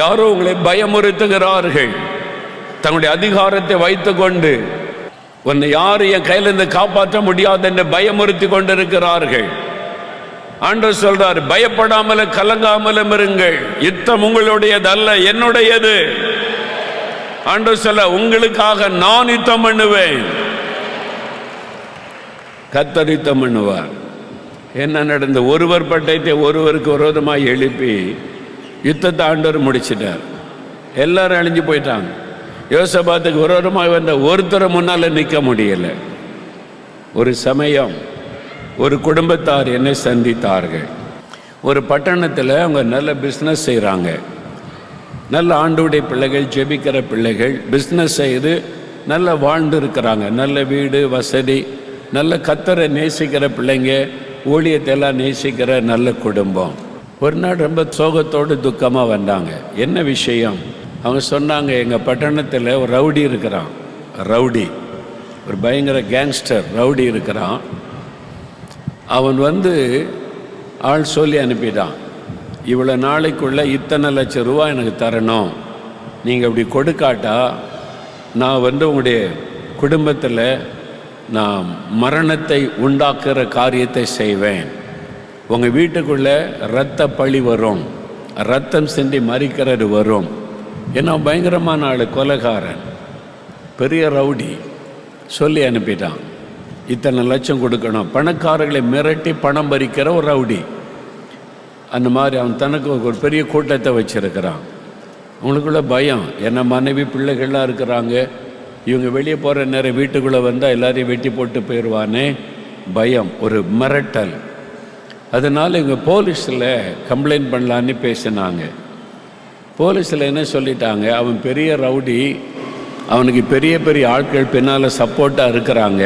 யாரோ உங்களை பயமுறுத்துகிறார்கள். தங்களுடைய அதிகாரத்தை வைத்துக்கொண்டு உன்னை யாரும் என் கையிலிருந்து காப்பாற்ற முடியாது என்று பயமுறுத்தி கொண்டிருக்கிறார்கள். ஆண்டவர் சொல்றார், பயப்படாமலும் கலங்காமலும் இருங்கள். யுத்தம் உங்களுடையது அல்ல, என்னுடையது. ஆண்டவர் சொல்ல, உங்களுக்காக நான் யுத்தம் பண்ணுவேன். கர்த்தர் யுத்தம் பண்ணுவார். என்ன நடந்த? ஒருவர் பட்டயத்தை ஒருவருக்கு விரோதமாக எழுப்பி யுத்தத்தை ஆண்டவர் முடிச்சிட்டார். எல்லாரும் அழிஞ்சு போயிட்டாங்க. யோசபாத்துக்கு விரோதமாக வந்த ஒருத்தரை முன்னால் நிற்க முடியலை. ஒரு சமயம் ஒரு குடும்பத்தார் என்னை சந்தித்தார்கள். ஒரு பட்டணத்தில் அவங்க நல்ல பிஸ்னஸ் செய்கிறாங்க. நல்ல ஆண்டவருடைய பிள்ளைகள், ஜெபிக்கிற பிள்ளைகள், பிஸ்னஸ் செய்து நல்ல வாழ்ந்து இருக்கிறாங்க. நல்ல வீடு வசதி, நல்ல கர்த்தரை நேசிக்கிற பிள்ளைங்க, ஊழியத்தை எல்லாம் நேசிக்கிற நல்ல குடும்பம். ஒரு நாள் ரொம்ப சோகத்தோடு துக்கமாக வந்தாங்க. என்ன விஷயம்? அவங்க சொன்னாங்க, எங்கள் பட்டணத்தில் ஒரு ரவுடி இருக்கிறான். ரவுடி, ஒரு பயங்கர கேங்ஸ்டர் ரவுடி இருக்கிறான். அவன் ஆள் சொல்லி அனுப்பிட்டான், இவ்வளோ நாளைக்குள்ளே இத்தனை லட்சம் ரூபா எனக்கு தரணும், நீங்கள் அப்படி கொடுக்காட்டா நான் உங்களுடைய குடும்பத்தில் நான் மரணத்தை உண்டாக்குற காரியத்தை செய்வேன். உங்கள் வீட்டுக்குள்ளே இரத்த பழி வரும், ரத்தம் சிந்தி மறிக்கிறது வரும். ஏன்னா பயங்கரமான ஆள், கொலைகாரன், பெரிய ரவுடி. சொல்லி அனுப்பிட்டான், இத்தனை லட்சம் கொடுக்கணும். பணக்காரர்களை மிரட்டி பணம் பறிக்கிற ஒரு ரவுடி. அந்த மாதிரி அவன் தனக்கு ஒரு பெரிய கூட்டத்தை வச்சிருக்கிறான். அவங்களுக்குள்ள பயம், என்ன மனைவி பிள்ளைகள்லாம் இருக்கிறாங்க, இவங்க வெளியே போகிற நேரம் வீட்டுக்குள்ளே வந்தால் எல்லாரையும் வெட்டி போட்டு போயிடுவானே, பயம், ஒரு மிரட்டல். அதனால் இவங்க போலீஸில் கம்ப்ளைண்ட் பண்ணலான்னு பேசினாங்க. போலீஸில் என்ன சொல்லிட்டாங்க, அவன் பெரிய ரவுடி, அவனுக்கு பெரிய பெரிய ஆட்கள் பின்னால் சப்போர்ட்டாக இருக்கிறாங்க,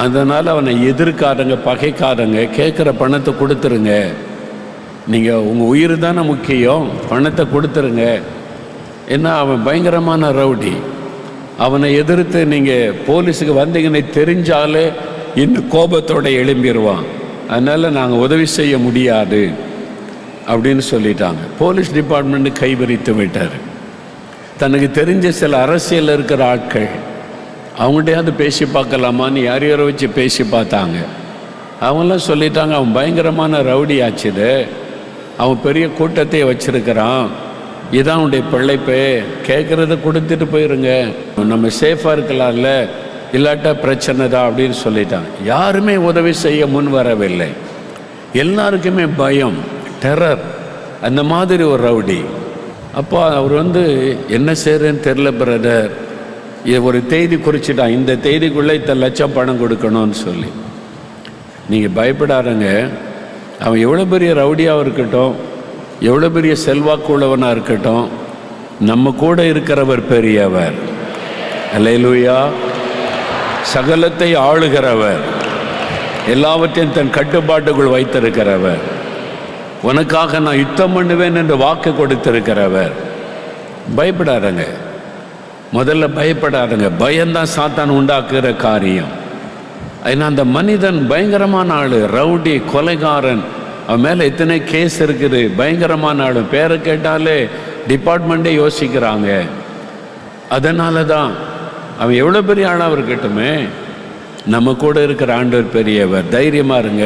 அதனால் அவனை எதிர்க்காரங்க, பகைக்காரங்க கேட்குற பணத்தை கொடுத்துருங்க, நீங்கள் உங்கள் உயிர் தானே முக்கியம், பணத்தை கொடுத்துருங்க. ஏன்னா அவன் பயங்கரமான ரவுடி. அவனை எதிர்த்து நீங்கள் போலீஸுக்கு வந்தீங்கன்னு தெரிஞ்சாலே இன்னும் கோபத்தோடு எழும்பிடுவான். அதனால் நாங்கள் உதவி செய்ய முடியாது அப்படின்னு சொல்லிட்டாங்க. போலீஸ் டிபார்ட்மெண்ட்டு கைவிரித்து விட்டார். தனக்கு தெரிஞ்ச சில அரசியலில் இருக்கிற ஆட்கள், அவங்கள்டையாவது பேசி பார்க்கலாமான்னு யார் யாரோ வச்சு பேசி பார்த்தாங்க. அவங்களாம் சொல்லிட்டாங்க, அவன் பயங்கரமான ரவுடி ஆச்சுது, அவன் பெரிய கூட்டத்தை வச்சிருக்கிறான், இதான் அவனுடைய பிழைப்பே, கேட்குறத கொடுத்துட்டு போயிருங்க, நம்ம சேஃபாக இருக்கலாம்ல, இல்லாட்டா பிரச்சனை தான் அப்படின்னு சொல்லிட்டாங்க. யாருமே உதவி செய்ய முன் வரவில்லை. எல்லாருக்குமே பயம், டெரர். அந்த மாதிரி ஒரு ரவுடி. அப்போ அவர் என்ன செய்கிறேன்னு தெரில பிரதர், இது ஒரு தேதி குறிச்சிட்டான், இந்த தேதிக்குள்ளே இத்தனை லட்சம் பணம் கொடுக்கணும்னு சொல்லி. நீங்கள் பயப்படாதங்க. அவன் எவ்வளோ பெரிய ரவுடியாக இருக்கட்டும், எவ்வளோ பெரிய செல்வாக்கு உள்ளவனாக இருக்கட்டும், நம்ம கூட இருக்கிறவர் பெரியவர். அல்லேலூயா. சகலத்தை ஆளுகிறவர், எல்லாவற்றையும் தன் கட்டுப்பாட்டுக்குள் வைத்திருக்கிறவர், உனக்காக நான் யுத்தம் பண்ணுவேன் என்று வாக்கு கொடுத்திருக்கிறவர். பயப்படாதங்க. முதல்ல பயப்படாதங்க. பயம்தான் சாத்தான் உண்டாக்குற காரியம். ஏன்னா அந்த மனிதன் பயங்கரமான ஆள், ரவுடி, கொலைகாரன். அவன் மேலே எத்தனை கேஸ் இருக்குது, பயங்கரமான ஆள். பேரை கேட்டாலே டிபார்ட்மெண்ட்டே யோசிக்கிறாங்க. அதனால தான் அவன் எவ்வளோ பெரிய ஆளாக இருக்கட்டுமே, நம்ம கூட இருக்கிற ஆண்டவர் பெரியவர். தைரியமாக இருங்க.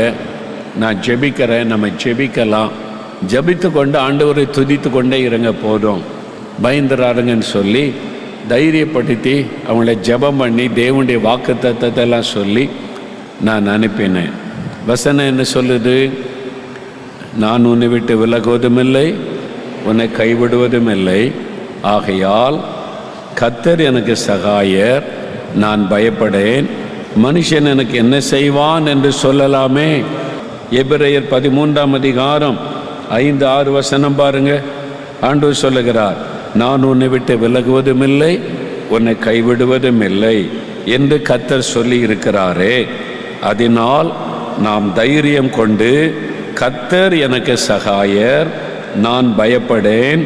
நான் ஜெபிக்கிறேன், நம்ம ஜெபிக்கலாம். ஜெபித்து கொண்டு ஆண்டவரை துதித்து கொண்டே இருங்க, போதும். பயந்துறாருங்கன்னு சொல்லி தைரியப்படுத்தி அவங்கள ஜெபம் பண்ணி தேவனுடைய வாக்கு தத்தத்தெல்லாம் சொல்லி நான் அனுப்பினேன். வசனம் என்ன சொல்லுது? நான் உன்னை விட்டு விலகுவதும் இல்லை, உன்னை கைவிடுவதும் இல்லை. ஆகையால் கர்த்தர் எனக்கு சகாயர், நான் பயப்படேன். மனுஷன் எனக்கு என்ன செய்வான் என்று சொல்லலாமே. எபிரேயர் 13ஆம் அதிகாரம் 5-6 வசனம் பாருங்க. ஆண்டவர் சொல்லுகிறார், நான் உன்னை விட்டு விலகுவதும் இல்லை, உன்னை கைவிடுவதும் இல்லை என்று கர்த்தர் சொல்லி இருக்கிறாரே. அதனால் நாம் தைரியம் கொண்டு, கர்த்தர் எனக்கு சகாயர், நான் பயப்படேன்,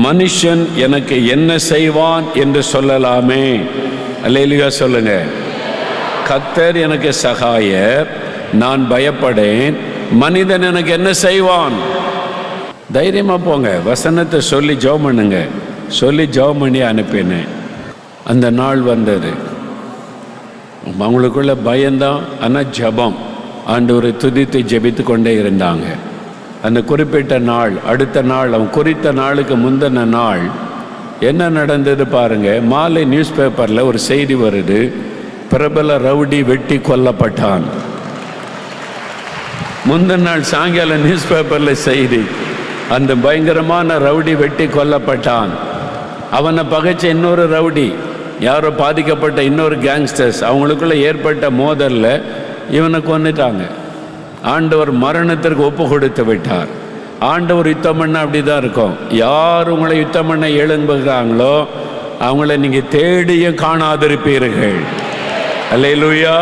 மனுஷன் எனக்கு என்ன செய்வான் என்று சொல்லலாமே. அல்லேலூயா சொல்லுங்க. கர்த்தர் எனக்கு சகாயர், நான் பயப்படேன், மனிதன் எனக்கு என்ன செய்வான்? தைரியமா போங்க. வசனத்தை சொல்லி ஜெபம் பண்ணுங்க. சொல்லி ஜெபம் பண்ணி அனுப்பினேன். அந்த நாள் வந்தது. அவங்களுக்குள்ள பயந்தான், ஆனால் ஜெபம். ஆண்டவரை துதித்து ஜெபித்து கொண்டே இருந்தாங்க. அந்த குறிப்பிட்ட நாள், அடுத்த நாள், அவன் குறித்த நாளுக்கு முந்தின நாள் என்ன நடந்தது பாருங்க. மாலை நியூஸ் பேப்பரில் ஒரு செய்தி வருது, பிரபல ரவுடி வெட்டி கொல்லப்பட்டான். முந்தின நாள் சாயங்காலம் நியூஸ் பேப்பரில் செய்தி, அந்த பயங்கரமான ரவுடி வெட்டி கொல்லப்பட்டான். அவனை பகைச்ச இன்னொரு ரவுடி, யாரோ பாதிக்கப்பட்ட இன்னொரு கேங்ஸ்டர்ஸ், அவங்களுக்குள்ள ஏற்பட்ட மோதல்ல இவனை கொன்னுட்டாங்க. ஆண்டவர் மரணத்திற்கு ஒப்பு கொடுத்து விட்டார். ஆண்டவர் யுத்தம் பண்ண அப்படி தான் இருக்கும். யார் உங்களை யுத்தம் பண்ண எழும்புகிறாங்களோ அவங்கள நீங்கள் தேடியும் காணாதிருப்பீர்கள். அல்லேலூயா.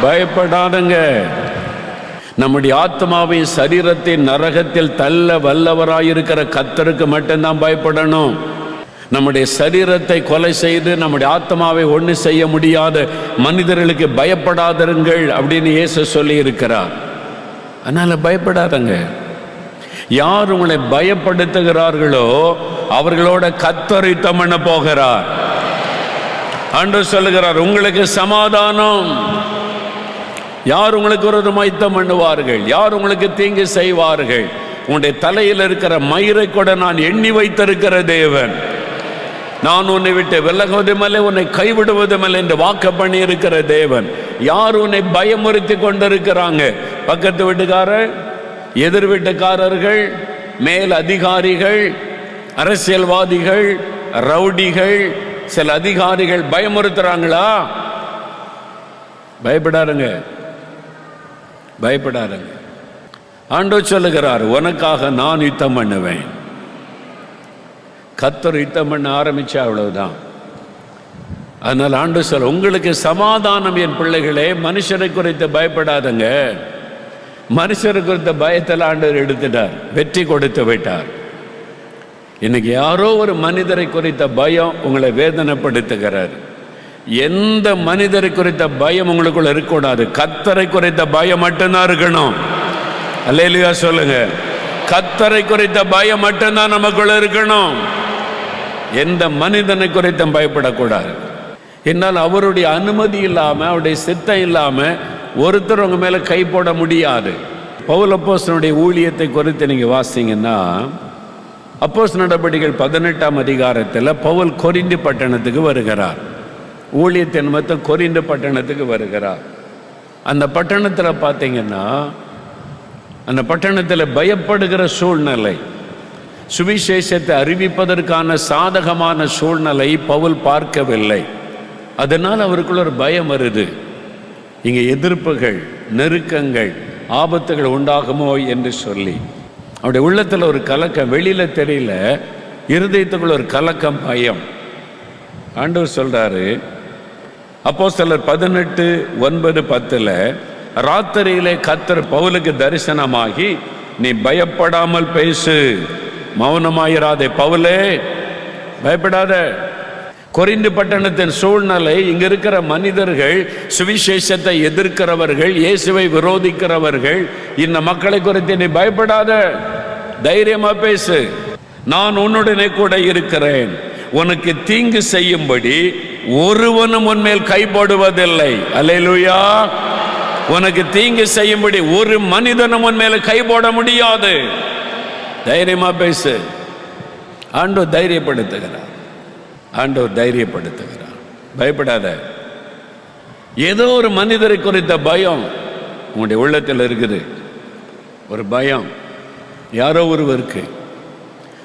பயப்படாதங்க. நம்முடைய ஆத்மாவின் சரீரத்தின் நரகத்தில் தள்ள வல்லவராயிருக்கிற கர்த்தருக்கு மட்டும்தான் பயப்படணும். நம்முடைய சரீரத்தை கொலை செய்து நம்முடைய ஆத்மாவை ஒன்று செய்ய முடியாத மனிதர்களுக்கு பயப்படாதருங்கள் அப்படின்னு இயேசு சொல்லி இருக்கிறார். அதனால பயப்படாதங்க. யார் உங்களை பயப்படுத்துகிறார்களோ அவர்களோட கர்த்தர் யுத்தம் பண்ண போகிறார். ஆண்டவர் சொல்லுகிறார், உங்களுக்கு சமாதானம். யார் உங்களுக்கு ஒரு யுத்தம் பண்ணுவார்கள்? யார் உங்களுக்கு தீங்கு செய்வார்கள்? உன்னுடைய தலையில் இருக்கிற மயிரை கூட நான் எண்ணி வைத்திருக்கிற தேவன். நான் உன்னை விட்டு விலகுவதுமில்லை, உன்னை கைவிடுவதுமில்லை என்று வாக்கு பண்ணி இருக்கிற தேவன். யார் உன்னை பயமுறுத்தி கொண்டிருக்கிறாங்க? பக்கத்து வீட்டுக்காரர், எதிர் வீட்டுக்காரர்கள், மேல் அதிகாரிகள், அரசியல்வாதிகள், ரவுடிகள், சில அதிகாரிகள் பயமுறுத்துறாங்களா? பயப்படாருங்க, பயப்படாருங்க. ஆண்டவர் சொல்லுகிறார், உனக்காக நான் யுத்தம் பண்ணுவேன். கர்த்தர் யுத்தம் பண்ண ஆரம்பிச்சா அவ்வளவுதான். அதனால் ஆண்டவர் சொல்ல, உங்களுக்கு சமாதானம் என் பிள்ளைகளே, மனுஷரை குறித்து பயப்படாதங்க. மனுஷரை குறித்த பயத்தில் ஆண்டவர் எடுத்துட்டார், வெற்றி கொடுத்து விட்டார். இன்னைக்கு யாரோ ஒரு மனிதரை குறித்த பயம் உங்களை வேதனைப்படுத்துகிறார். எந்த மனிதரை குறித்த பயம் உங்களுக்குள்ள இருக்கக்கூடாது. கர்த்தரை குறித்த பயம் மட்டும்தான் இருக்கணும். அல்லேலூயா சொல்லுங்க. கர்த்தரை குறித்த பயம் மட்டும்தான் நமக்குள்ள இருக்கணும். எந்த மனிதனை குறித்தும் பயப்படக்கூடாது. என்னால் அவருடைய அனுமதி இல்லாமல், அவருடைய சித்தம் இல்லாமல் ஒருத்தர் உங்க மேலே கை போட முடியாது. பவுல் அப்போஸ்தலனுடைய ஊழியத்தை குறித்து நீங்கள் வாசிங்கன்னா, அப்போஸ்தலர் நடபடிகள் 18ஆம் அதிகாரத்தில் பவுல் கொரிந்து பட்டணத்துக்கு வருகிறார். ஊழியத்தின் நிமித்தம் கொரிந்து பட்டணத்துக்கு வருகிறார். அந்த பட்டணத்தில் பார்த்தீங்கன்னா, அந்த பட்டணத்தில் பயப்படுகிற சூழ்நிலை. சுவிசேஷத்தை அறிவிப்பதற்கான சாதகமான சூழ்நிலை பவுல் பார்க்கவில்லை. அதனால் அவருக்குள்ள ஒரு பயம் வருது. இங்கே எதிர்ப்புகள், நெருக்கங்கள், ஆபத்துகள் உண்டாகுமோ என்று சொல்லி அவருடைய உள்ளத்தில் ஒரு கலக்கம், வெளியில் தெரியல, இருதயத்துக்குள்ள ஒரு கலக்கம், பயம். ஆண்டவர் சொல்றாரு அப்போஸ்தலர் 18:9-10 ராத்திரியிலே கர்த்தர் பவுலுக்கு தரிசனமாகி, நீ பயப்படாமல் பேசு, மௌனமாயிராதே. பவுலே பயப்படாத. கொரிந்து பட்டணத்தின் சூழ்நிலை, இங்க இருக்கிற மனிதர்கள், சுவிசேஷத்தை எதிர்க்கிறவர்கள், இயேசுவை விரோதிக்கிறவர்கள், இந்த மக்களை குறித்து நீ பயப்படாத, தைரியமா பேசு, நான் உன்னுடனே கூட இருக்கிறேன், உனக்கு தீங்கு செய்யும்படி ஒருவனும் உன்மேல் கை போடுவதில்லை. அல்லேலூயா. உனக்கு தீங்கு செய்யும்படி ஒரு மனிதனும் உன்மேல கை போட முடியாது, தைரியமா பேசு. ஆண்டவர் தைரியப்படுத்துகிறார், ஆண்டவர் தைரியப்படுத்துகிறார். பயப்படாத. ஏதோ ஒரு மனிதரை குறித்த பயம் உங்களுடைய உள்ளத்தில் இருக்குது. ஒரு பயம், யாரோ ஒருவருக்கு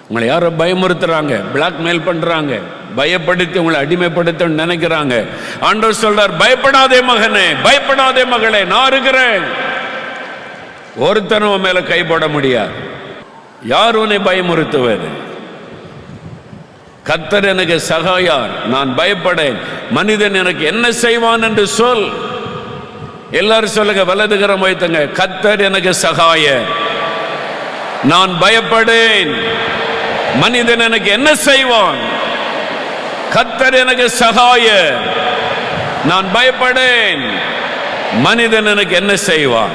உங்களை யாரோ பயமுறுத்துறாங்க, பிளாக்மெயில் பண்றாங்க, பயப்படுத்தி உங்களை அடிமைப்படுத்த நினைக்கிறாங்க. ஆண்டவர் சொல்றார், பயப்படாதே மகனே, பயப்படாதே மகளே, நான் இருக்கிறேன். ஒருத்தனும் மேல கை போட முடியாது. யார் உன்னை பயமுறுத்துவது? கர்த்தர் எனக்கு சகாயார், நான் பயப்படேன். மனிதன் எனக்கு என்ன செய்வான் என்று சொல். எல்லாரும் சொல்லுங்க, வலதுகரம் வைத்துங்க, கர்த்தர் எனக்கு சகாயர், நான் பயப்படேன். மனிதன் எனக்கு என்ன செய்வான்? கர்த்தர் எனக்கு சகாயர், நான் பயப்படேன். மனிதன் எனக்கு என்ன செய்வான்?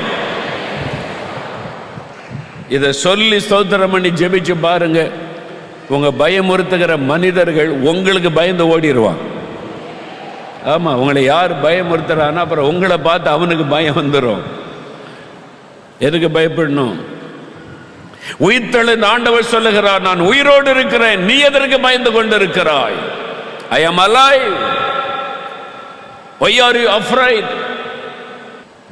இதை சொல்லி ஸ்தோத்திரம் பண்ணி ஜெபிச்சு பாருங்க. உங்க பயமுறுத்துகிற மனிதர்கள் உங்களுக்கு பயந்து ஓடிடுவான். ஆமா, உங்களை யார் பயமுறுத்துறான்னா அப்புறம் உங்களை பார்த்து அவனுக்கு பயம் வந்துடும். எதுக்கு பயப்படணும்? உயிர்த்தெழுந்த ஆண்டவர் சொல்லுகிறார், நான் உயிரோடு இருக்கிறேன், நீ எதற்கு பயந்து கொண்டிருக்கிறாய்? I am alive. Why are you afraid?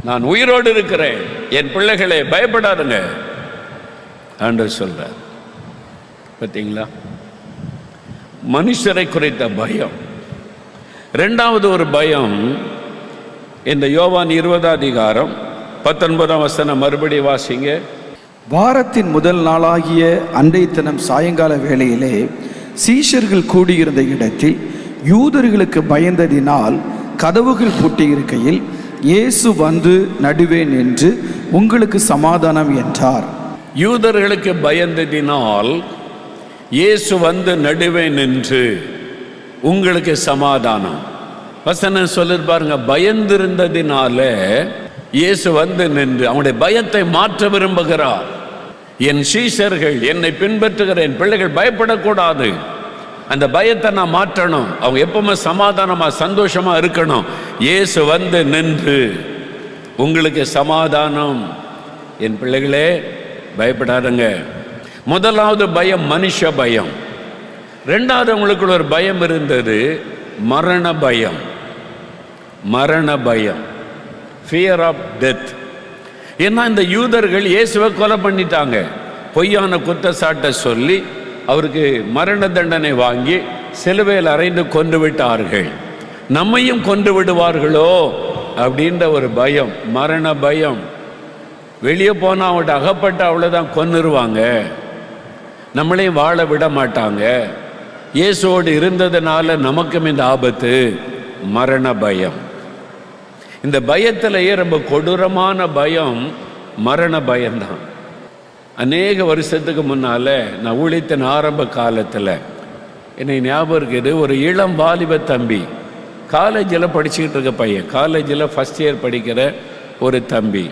நான் உயிரோடு இருக்கிறேன். என் பிள்ளைகளே பயப்படாதுங்க, ஆண்டவர் சொல்றார். பார்த்தீங்களா? மனுஷரை குறித்த பயம். இரண்டாவது ஒரு பயம், இந்த யோவான் 20:19 மறுபடி வாசிங்க. வாரத்தின் முதல் நாளாகிய அன்றைய தினம் சாயங்கால வேளையிலே சீஷர்கள் கூடியிருந்த இடத்தில் யூதர்களுக்கு பயந்ததினால் கதவுகள் பூட்டியிருக்கையில் இயேசு வந்து நடுவே நின்று, உங்களுக்கு சமாதானம் என்றார். யூதர்களுக்கு பயந்ததினால் இயேசு வந்து நடுவே நின்று, உங்களுக்கு சமாதானம். வசனம் சொல்லிருப்பாருங்க, பயந்திருந்ததினால இயேசு வந்து நின்று அவனுடைய பயத்தை மாற்ற விரும்புகிறார். என் சீஷர்கள், என்னை பின்பற்றுகிற என் பிள்ளைகள் பயப்படக்கூடாது, அந்த பயத்தை நான் மாற்றணும், அவங்க எப்பவுமே சமாதானமா சந்தோஷமா இருக்கணும். இயேசு வந்து நின்று, உங்களுக்கு சமாதானம். என் பிள்ளைகளே பயப்படாதுங்க. முதலாவது பயம் மனுஷ பயம். ரெண்டாவது உங்களுக்குள்ள ஒரு பயம் இருந்தது, மரண பயம். மரண பயம், ஃபியர் ஆஃப் டெத். ஏன்னா இந்த யூதர்கள் இயேசுவை கொலை பண்ணிட்டாங்க, பொய்யான குற்றச்சாட்டை சொல்லி அவருக்கு மரண தண்டனை வாங்கி சிலுவையில் அறைந்து கொண்டு விட்டார்கள். நம்மையும் கொண்டு விடுவார்களோ அப்படின்ற ஒரு பயம், மரண பயம். வெளியே போனால் அவங்கள்ட்ட அகப்பட்ட அவ்வளோதான், கொன்னுருவாங்க, நம்மளையும் வாழ விட மாட்டாங்க. இயேசுவோடு இருந்ததுனால நமக்கும் இந்த ஆபத்து, மரண பயம். இந்த பயத்திலேயே ரொம்ப கொடூரமான பயம் மரண பயம்தான். அநேக வருஷத்துக்கு முன்னால் நான் ஊழியத்தின் ஆரம்ப காலத்தில் என்னை ஞாபகம் இருக்குது, ஒரு இளம் வாலிப தம்பி, காலேஜில் படிச்சுக்கிட்டு இருக்க பையன், காலேஜில் ஃபஸ்ட் இயர் படிக்கிற ஒரு தம்பி.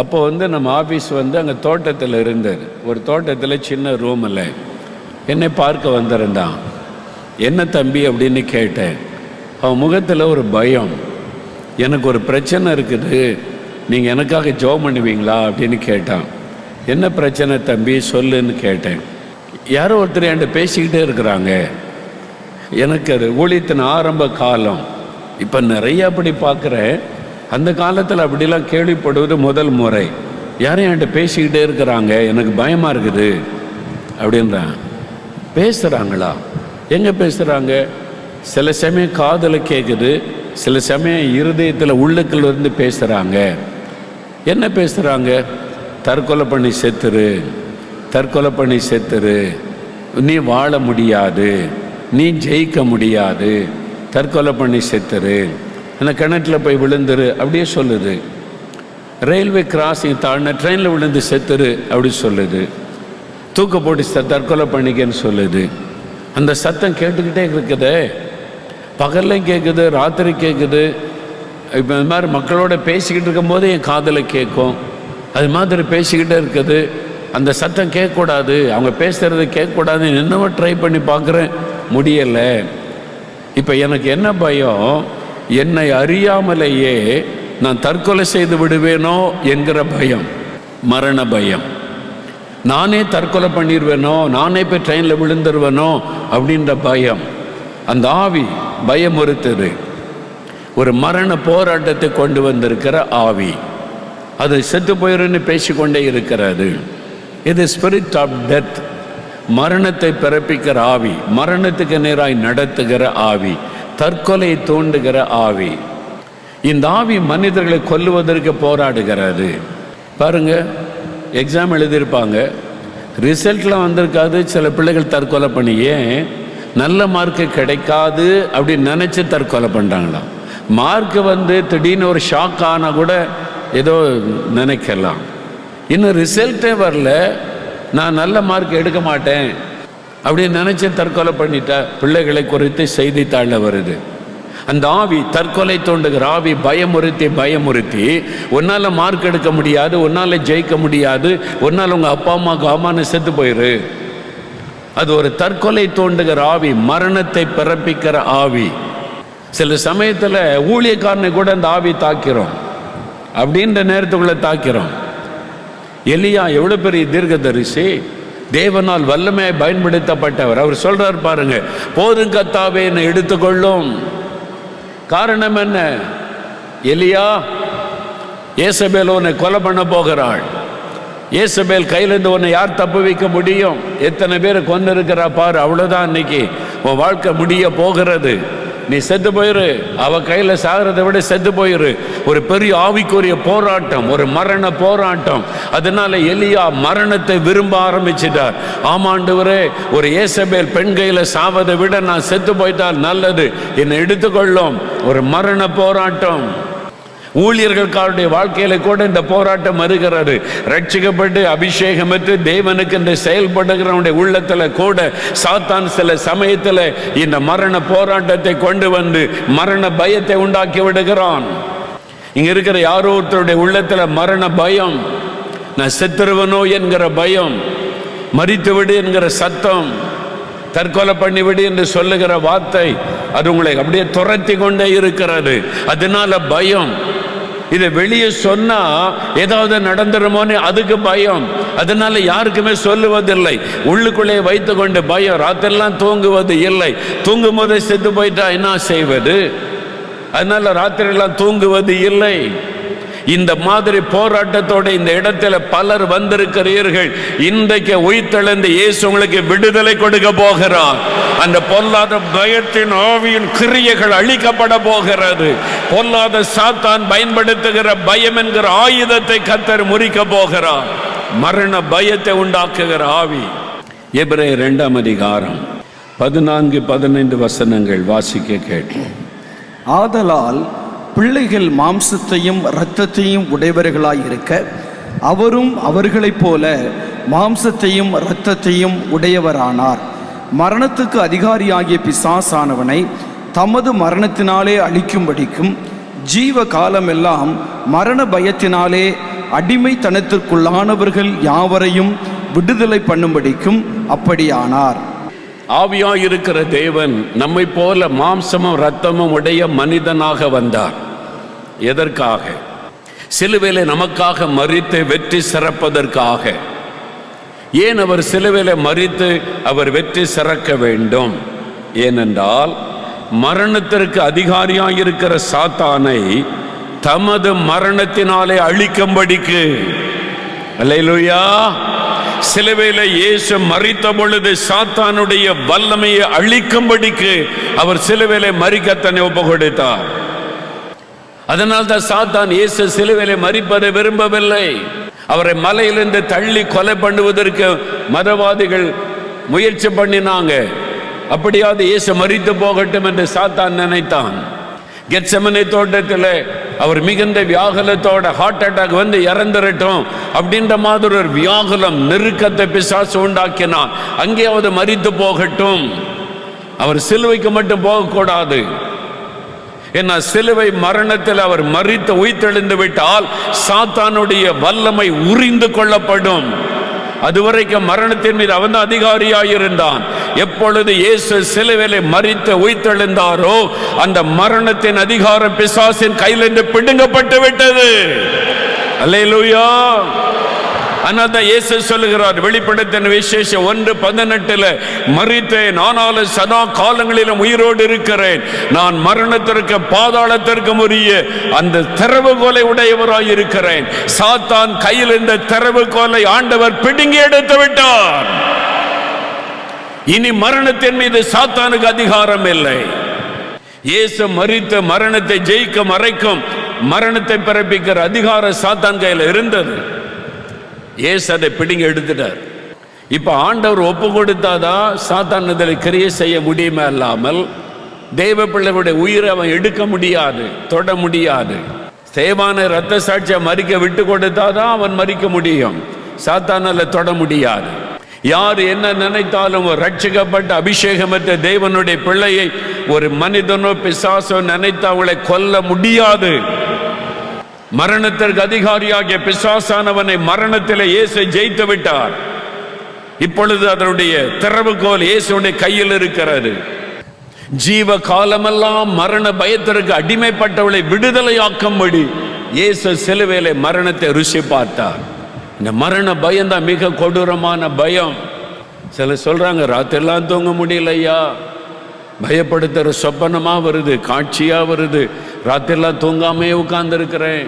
அப்போ நம்ம ஆஃபீஸ் அங்கே தோட்டத்தில் இருந்தார். ஒரு தோட்டத்தில் சின்ன ரூமில் என்னை பார்க்க வந்திருந்தான். என்ன தம்பி அப்படின்னு கேட்டேன். அவன் முகத்தில் ஒரு பயம். எனக்கு ஒரு பிரச்சனை இருக்குது, நீங்கள் எனக்காக ஜெபம் பண்ணுவீங்களா அப்படின்னு கேட்டான். என்ன பிரச்சனை தம்பி சொல்லுன்னு கேட்டேன். யாரோ ஒருத்தர் என்கிட்ட பேசிக்கிட்டே இருக்கிறாங்க. எனக்கு அது ஊழியத்தின் ஆரம்ப காலம். இப்போ நிறைய அப்படி பார்க்குறேன், அந்த காலத்தில் அப்படிலாம் கேள்விப்படுவது முதல் முறை. யாரும் என்கிட்ட பேசிக்கிட்டே இருக்கிறாங்க, எனக்கு பயமாக இருக்குது அப்படின்றான். பேசுகிறாங்களா? எங்கே பேசுகிறாங்க? சில சமயம் காதில் கேட்குது, சில சமயம் இருதயத்தில் உள்ளுக்குள்ள இருந்து பேசுகிறாங்க. என்ன பேசுகிறாங்க? தற்கொலை பண்ணி செத்துரு, தற்கொலை பண்ணி செத்துரு, நீ வாழ முடியாது, நீ ஜெயிக்க முடியாது, தற்கொலை பண்ணி செத்துரு, அந்த கிணற்றில் போய் விழுந்துரு அப்படியே சொல்லுது. ரயில்வே கிராசிங் தாழ்ன ட்ரெயினில் விழுந்து செத்துரு அப்படி சொல்லுது. தூக்க போட்டு தற்கொலை பண்ணிக்கன்னு சொல்லுது. அந்த சத்தம் கேட்டுக்கிட்டே இருக்குது. பகல்லையும் கேட்குது, ராத்திரி கேட்குது. இப்போ இந்த மாதிரி மக்களோட பேசிக்கிட்டு இருக்கும்போது என் காதில் கேட்கும். அது மாதிரி பேசிக்கிட்டே இருக்குது. அந்த சத்தம் கேட்கக்கூடாது, அவங்க பேசுகிறது கேட்கக்கூடாதுன்னு என்னவோ ட்ரை பண்ணி பார்க்குறேன், முடியலை. இப்போ எனக்கு என்ன பயம்? என்னை அறியாமலேயே நான் தற்கொலை செய்து விடுவேனோ என்கிற பயம், மரண பயம். நானே தற்கொலை பண்ணிடுவேனோ, நானே போய் ட்ரெயினில் விழுந்துருவேனோ அப்படின்ற பயம். அந்த ஆவி பயமுறுத்துது. ஒரு மரண போராட்டத்தை கொண்டு வந்திருக்கிற ஆவி, அது செத்து போயிருன்னு பேசிக்கொண்டே இருக்கிறது. இது ஸ்பிரிட் ஆஃப் டெத், மரணத்தை பிறப்பிக்கிற ஆவி, மரணத்துக்கு நேராய் நடத்துகிற ஆவி, தற்கொலை தூண்டுகிற ஆவி. இந்த ஆவி மனிதர்களை கொல்லுவதற்கு போராடுகிறது. பாருங்க, எக்ஸாம் எழுதியிருப்பாங்க, ரிசல்ட்லாம் வந்திருக்காது, சில பிள்ளைகள் தற்கொலை பண்ணி, ஏன் நல்ல மார்க்கு கிடைக்காது அப்படின்னு நினச்சி தற்கொலை பண்ணுறாங்களாம். மார்க்கு வந்து திடீர்னு ஒரு ஷாக் ஆனால் கூட ஏதோ நினைக்கலாம். இன்னும் ரிசல்ட்டே வரல, நான் நல்ல மார்க் எடுக்க மாட்டேன் அப்படின்னு நினச்சி தற்கொலை பண்ணிட்ட பிள்ளைகளை குறித்து செய்தித்தாளில் வருது. அந்த ஆவி, தற்கொலை தோண்டுகிற ஆவி பயமுறுத்தி உன்னால் மார்க் எடுக்க முடியாது, உன்னால் ஜெயிக்க முடியாது, உன்னால் உங்கள் அப்பா அம்மாவுக்கு அம்மானு செத்து போயிரு. அது ஒரு தற்கொலை தோண்டுகிற ஆவி, மரணத்தை பிறப்பிக்கிற ஆவி. சில சமயத்தில் ஊழியக்காரனை கூட அந்த ஆவி தாக்கிறோம், அப்படின்ற நேரத்துக்குள்ள தாக்கிறோம். எலியா எவ்வளோ பெரிய தீர்க்கதரிசி, தேவனால் வல்லமையை பயன்படுத்தப்பட்டவர். அவர் சொல்றார் பாருங்க, போதும் கர்த்தாவே என்னை எடுத்துக்கொள்ளும். காரணம் என்ன? எலியா, ஏசபேல் உன்னை கொலை பண்ண போகிறாள். ஏசபேல் கையிலிருந்து உன்னை யார் தப்பு வைக்க முடியும்? எத்தனை பேரை கொண்டு இருக்கிறா பாரு, அவ்வளோதான் இன்னைக்கு உன் வாழ்க்கை முடிய போகிறது. நீ செத்து போயிரு, அவ கையில் சாகிறதை விட செத்து போயிரு. ஒரு பெரிய ஆவிக்குரிய போராட்டம், ஒரு மரண போராட்டம். அதனால எலியா மரணத்தை விரும்ப ஆரம்பிச்சிட்டார். ஆமாண்டவரே, ஒரு ஏசபேல் பெண் கையில் சாவதை விட நான் செத்து போயிட்டால் நல்லது, என்னை எடுத்துக்கொள்ளும். ஒரு மரண போராட்டம். ஊழியர்களுடைய வாழ்க்கையில கூட இந்த போராட்டம் வருகிறது. ரட்சிக்கப்பட்டு அபிஷேகம் பெற்று தேவனுக்கு இந்த செயல்படுகிறவனுடைய உள்ளத்துல கூட சாத்தான் சில சமயத்தில் இந்த மரண போராட்டத்தை கொண்டு வந்து மரண பயத்தை உண்டாக்கி விடுகிறான். இங்க இருக்கிற யாரோ ஒருத்தருடைய உள்ளத்துல மரண பயம், நான் செத்துருவனோ என்கிற பயம், மரித்து விடு என்கிற சத்தம், தற்கொலை பண்ணிவிடு என்று சொல்லுகிற வார்த்தை, அது உங்களை அப்படியே துரத்தி கொண்டே இருக்கிறது. அதனால பயம். இதை வெளியே சொன்னா ஏதாவது நடந்துருமோன்னு அதுக்கு பயம். அதனால யாருக்குமே சொல்லுவதில்லை. உள்ளுக்குள்ளே வைத்து கொண்டு பயம். ராத்திரெல்லாம் தூங்குவது இல்லை. தூங்கும் போதே செத்து போயிட்டா என்ன செய்வது? அதனால ராத்திரெல்லாம் தூங்குவது இல்லை. இந்த மாதிரி போராட்டத்தோட இந்த இடத்துல பலர் வந்திருக்கிறீர்கள். இன்றைக்கு உயிர்த்தெழுந்த இயேசு உங்களுக்கு விடுதலை கொடுக்க போகிறார். அந்த பொல்லாத பயத்தின் ஆவியின் கிரியைகள் அழிக்கப்பட போகிறது. பொல்லாத சாத்தான் பயன்படுத்துகிற பயம் என்கிற ஆயுதத்தை கர்த்தர் முறிக்க போகிறார். மரண பயத்தை உண்டாக்குகிற ஆவி. எபிரேயர் 2ஆம் அதிகாரம் 14-15 வசனங்கள் வாசிக்க கேட்போம். ஆதலால் பிள்ளைகள் மாம்சத்தையும் இரத்தத்தையும் உடையவர்களாய் இருக்க, அவரும் அவர்களைப் போல மாம்சத்தையும் இரத்தத்தையும் உடையவரானார். மரணத்துக்கு அதிகாரியாகிய பிசாசானவனை தமது மரணத்தினாலே அழிக்கும்படிக்கும், ஜீவ காலமெல்லாம் மரண பயத்தினாலே அடிமைத்தனத்திற்குள்ளானவர்கள் யாவரையும் விடுதலை பண்ணும்படிக்கும் அப்படியானார். ஆவியாயிருக்கிற தேவன் நம்மை போல மாம்சமும் இரத்தமும் உடைய மனிதனாக வந்தார். எதற்காக? சிலுவையிலே நமக்காக மரித்து வெற்றி சிறப்பதற்காக. ஏன் அவர் சிலுவையிலே மரித்து அவர் வெற்றி சிறக்க வேண்டும்? ஏனென்றால் மரணத்திற்கு அதிகாரியாயிருக்கிற சாத்தானை தமது மரணத்தினாலே அழிக்கும்படிக்கு. அல்லேலூயா. சிலுவையிலே இயேசு மரித்த பொழுது சாத்தானுடைய வல்லமையை அழிக்கும்படிக்கு அவர் சிலுவையிலே மரிக்க தன்னை ஒப்பு கொடுத்தார். அதனால் தான் சாத்தான் இயேசு சிலுவையிலே மரிப்பதை விரும்பவில்லை. அவரை மலையிலிருந்து தள்ளி கொலை பண்ணுவதற்கு மதவாதிகள் முயற்சி பண்ணினாங்க. அப்படியாவது இயேசு மரித்து போகட்டும் என்று சாத்தான் நினைத்தான். கெத்செமனே தோட்டத்தில் அவர் மிகுந்த வியாகுலத்தோட ஹார்ட் அட்டாக் வந்து இறந்துரட்டும் அப்படின்ற மாதிரி ஒரு வியாகுலம் நெருக்கத்தை பிசாசு உண்டாக்கினான். அங்கேயாவது மரித்து போகட்டும், அவர் சிலுவைக்கு மட்டும் போகக்கூடாது. ஏன்னா சிலுவை மரணத்தில் அவர் மரித்து உயிர்த்தெழுந்து விட்டால் சாத்தானுடைய வல்லமை உரிந்து கொள்ளப்படும். அதுவரைக்கும் மரணத்தின் மீது அவன் அதிகாரியாயிருந்தான். எப்பொழுது இயேசு சிலுவையிலே மரித்து உயிர்த்தெழுந்தாரோ அந்த மரணத்தின் அதிகாரம் பிசாசின் கையிலிருந்து பிடுங்கப்பட்டு விட்டது. அல்லேலூயா. ஆனால் தான் இயேசு சொல்லுகிறார் வெளிப்படுத்தின விசேஷம் 1:18 மரித்தேன், ஆனாலும் சதா காலங்களிலும் உயிரோடு இருக்கிறேன். நான் மரணத்திற்கு பாதாளத்திற்கும் உரிய அந்த திறவுகோலை உடையவராய் இருக்கிறேன். சாத்தான் கையில் இந்த திறவுகோலை ஆண்டவர் பிடுங்கி எடுத்து விட்டார். இனி மரணத்தின் மீது சாத்தானுக்கு அதிகாரம் இல்லை. இயேசு மரித்த மரணத்தை ஜெயிக்க மறைக்கும் மரணத்தை பிறப்பிக்கிற அதிகாரம் சாத்தான் கையில் இருந்தது. இயேசு அதை பிடிங்க எடுத்துட்டார். இப்ப ஆண்டவர் ஒப்பு கொடுத்தாதான் சாத்தான் இதில் கிரியை செய்ய முடியுமே அல்லாமல் தெய்வ பிள்ளைகளுடைய உயிரை அவன் எடுக்க முடியாது, தொட முடியாது. ஸ்தேவான இரத்த சாட்சியை மறிக்க விட்டு கொடுத்தாதான் அவன் மறிக்க முடியும். சாத்தானால தொட முடியாது. யார் என்ன நினைத்தாலும் ரட்சிக்கப்பட்ட அபிஷேகமற்ற தேவனுடைய பிள்ளையை ஒரு மனிதனோ பிசாசோ நினைத்து அவளை கொல்ல முடியாது. மரணத்திற்கு அதிகாரியாகிய பிசாசானவனை மரணத்தில் இயேசு ஜெயித்து விட்டார். இப்பொழுது அதனுடைய திறவுகோல் இயேசுடைய கையில் இருக்கிறது. ஜீவ காலமெல்லாம் மரண பயத்திற்கு அடிமைப்பட்டவளை விடுதலையாக்கும்படி இயேசு சிலுவையிலே மரணத்தை ருசி பார்த்தார். இந்த மரண பயம் தான் மிக கொடூரமான பயம். சிலர் சொல்றாங்க ராத்திரெல்லாம் தூங்க முடியலையா, பயப்படுத்துற சொப்பனமா வருது, காட்சியா வருது, ராத்திரெல்லாம் தூங்காமே உட்கார்ந்து இருக்கிறேன்.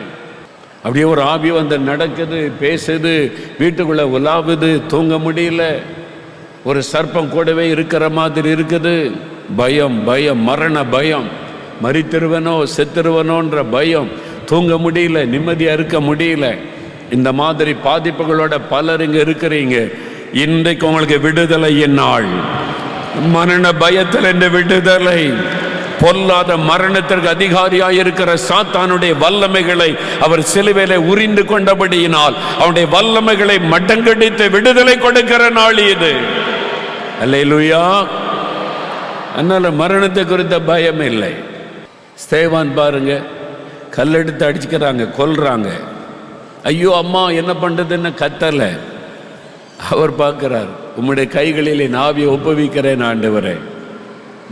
அப்படியே ஒரு ஆவி வந்து நடக்குது, பேசுது, வீட்டுக்குள்ள உலாவுது, தூங்க முடியல. ஒரு சர்ப்பம் கூடவே இருக்கிற மாதிரி இருக்குது. பயம், பயம், மரண பயம், மரித்திருவனோ செத்துருவனோன்ற பயம், தூங்க முடியல, நிம்மதியா இருக்க முடியல. இந்த மாதிரி பாதிப்புகளோட பலர் இங்க இருக்கிறீங்க. இன்றைக்கு உங்களுக்கு விடுதலையின் நாள். மரண பயத்தில் இந்த விடுதலை. பொல்லாத மரணத்திற்கு அதிகாரியாய் இருக்கிற சாத்தானுடைய வல்லமைகளை அவர் சிலுவையிலே உரிந்து கொண்டபடியினால் அவனுடைய வல்லமைகளை மடங்கடித்து விடுதலை கொடுக்கிற நாள் இது. அல்லேலூயா. அதனால மரணத்தை குறித்த பயம் இல்லை. ஸ்தேவான் பாருங்க, கல்லெடுத்து அடிச்சுக்கிறாங்க, கொல்றாங்க. ஐயோ அம்மா என்ன பண்றதுன்னு கத்தல. அவர் பார்க்கிறார், உம்முடைய கைகளில் என் ஆவியை ஒப்புவிக்கிறேன் ஆண்டவரே.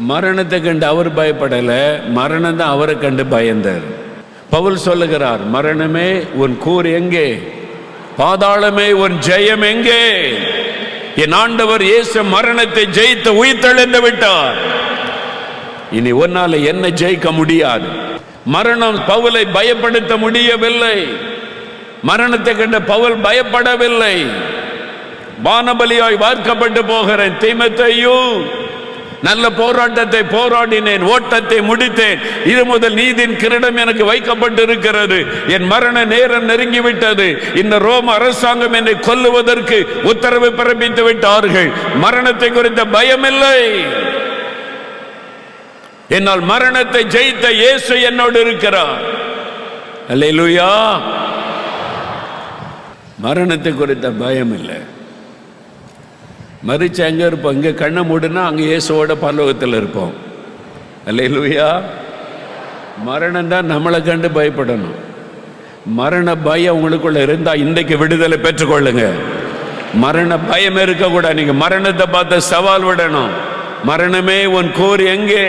மரணத்தை கண்டு அவர் பயப்படல, மரணம் தான் அவரை கண்டு பயந்தார். பவுல் சொல்லுகிறார், மரணமே உன் கூர் எங்கே, பாதாளமே உன் ஜெயம் எங்கே? என் ஆண்டவர் இயேசு மரணத்தை ஜெயித்து உயிர்த்தெழுந்து விட்டார். இனி ஒன்னால என்ன ஜெயிக்க முடியாது. மரணம் பவுலை பயப்படுத்த முடியவில்லை. மரணத்தை கண்ட பவுல் பயப்படவில்லை. வானபலியாய் வார்க்கப்பட்டு போகிறேன் தீமோத்தேயும், நல்ல போராட்டத்தை போராடினேன், ஓட்டத்தை முடித்தேன், இது முதல் நீதியின் கிரீடம் எனக்கு வைக்கப்பட்டு இருக்கிறது, என் மரண நேரம் நெருங்கிவிட்டது, இந்த ரோம அரசாங்கம் என்னை கொல்லுவதற்கு உத்தரவு பிறப்பித்து விட்டார்கள். மரணத்தை குறித்த பயமில்லை. என்னால் மரணத்தை ஜெயித்த இயேசு என்னோடு இருக்கிறார். அல்லேலூயா. மரணத்தை குறித்த பயம் இல்லை. மறிச்சு எங்க இருப்போம்? இங்க கண்ணை மூடுனா அங்க இயேசுவோட பரலோகத்தில் இருப்போம். அல்லேலூயா. மரணம் தான் நம்மளை கண்டு பயப்படணும். மரண பயம் உங்களுக்குள்ள இருந்தா இன்றைக்கு விடுதலை பெற்றுக்கொள்ளுங்க. மரண பயம் இருக்கக்கூடாது. நீங்க மரணத்தை பார்த்து சவால் விடணும். மரணமே உன் கோர் எங்கே,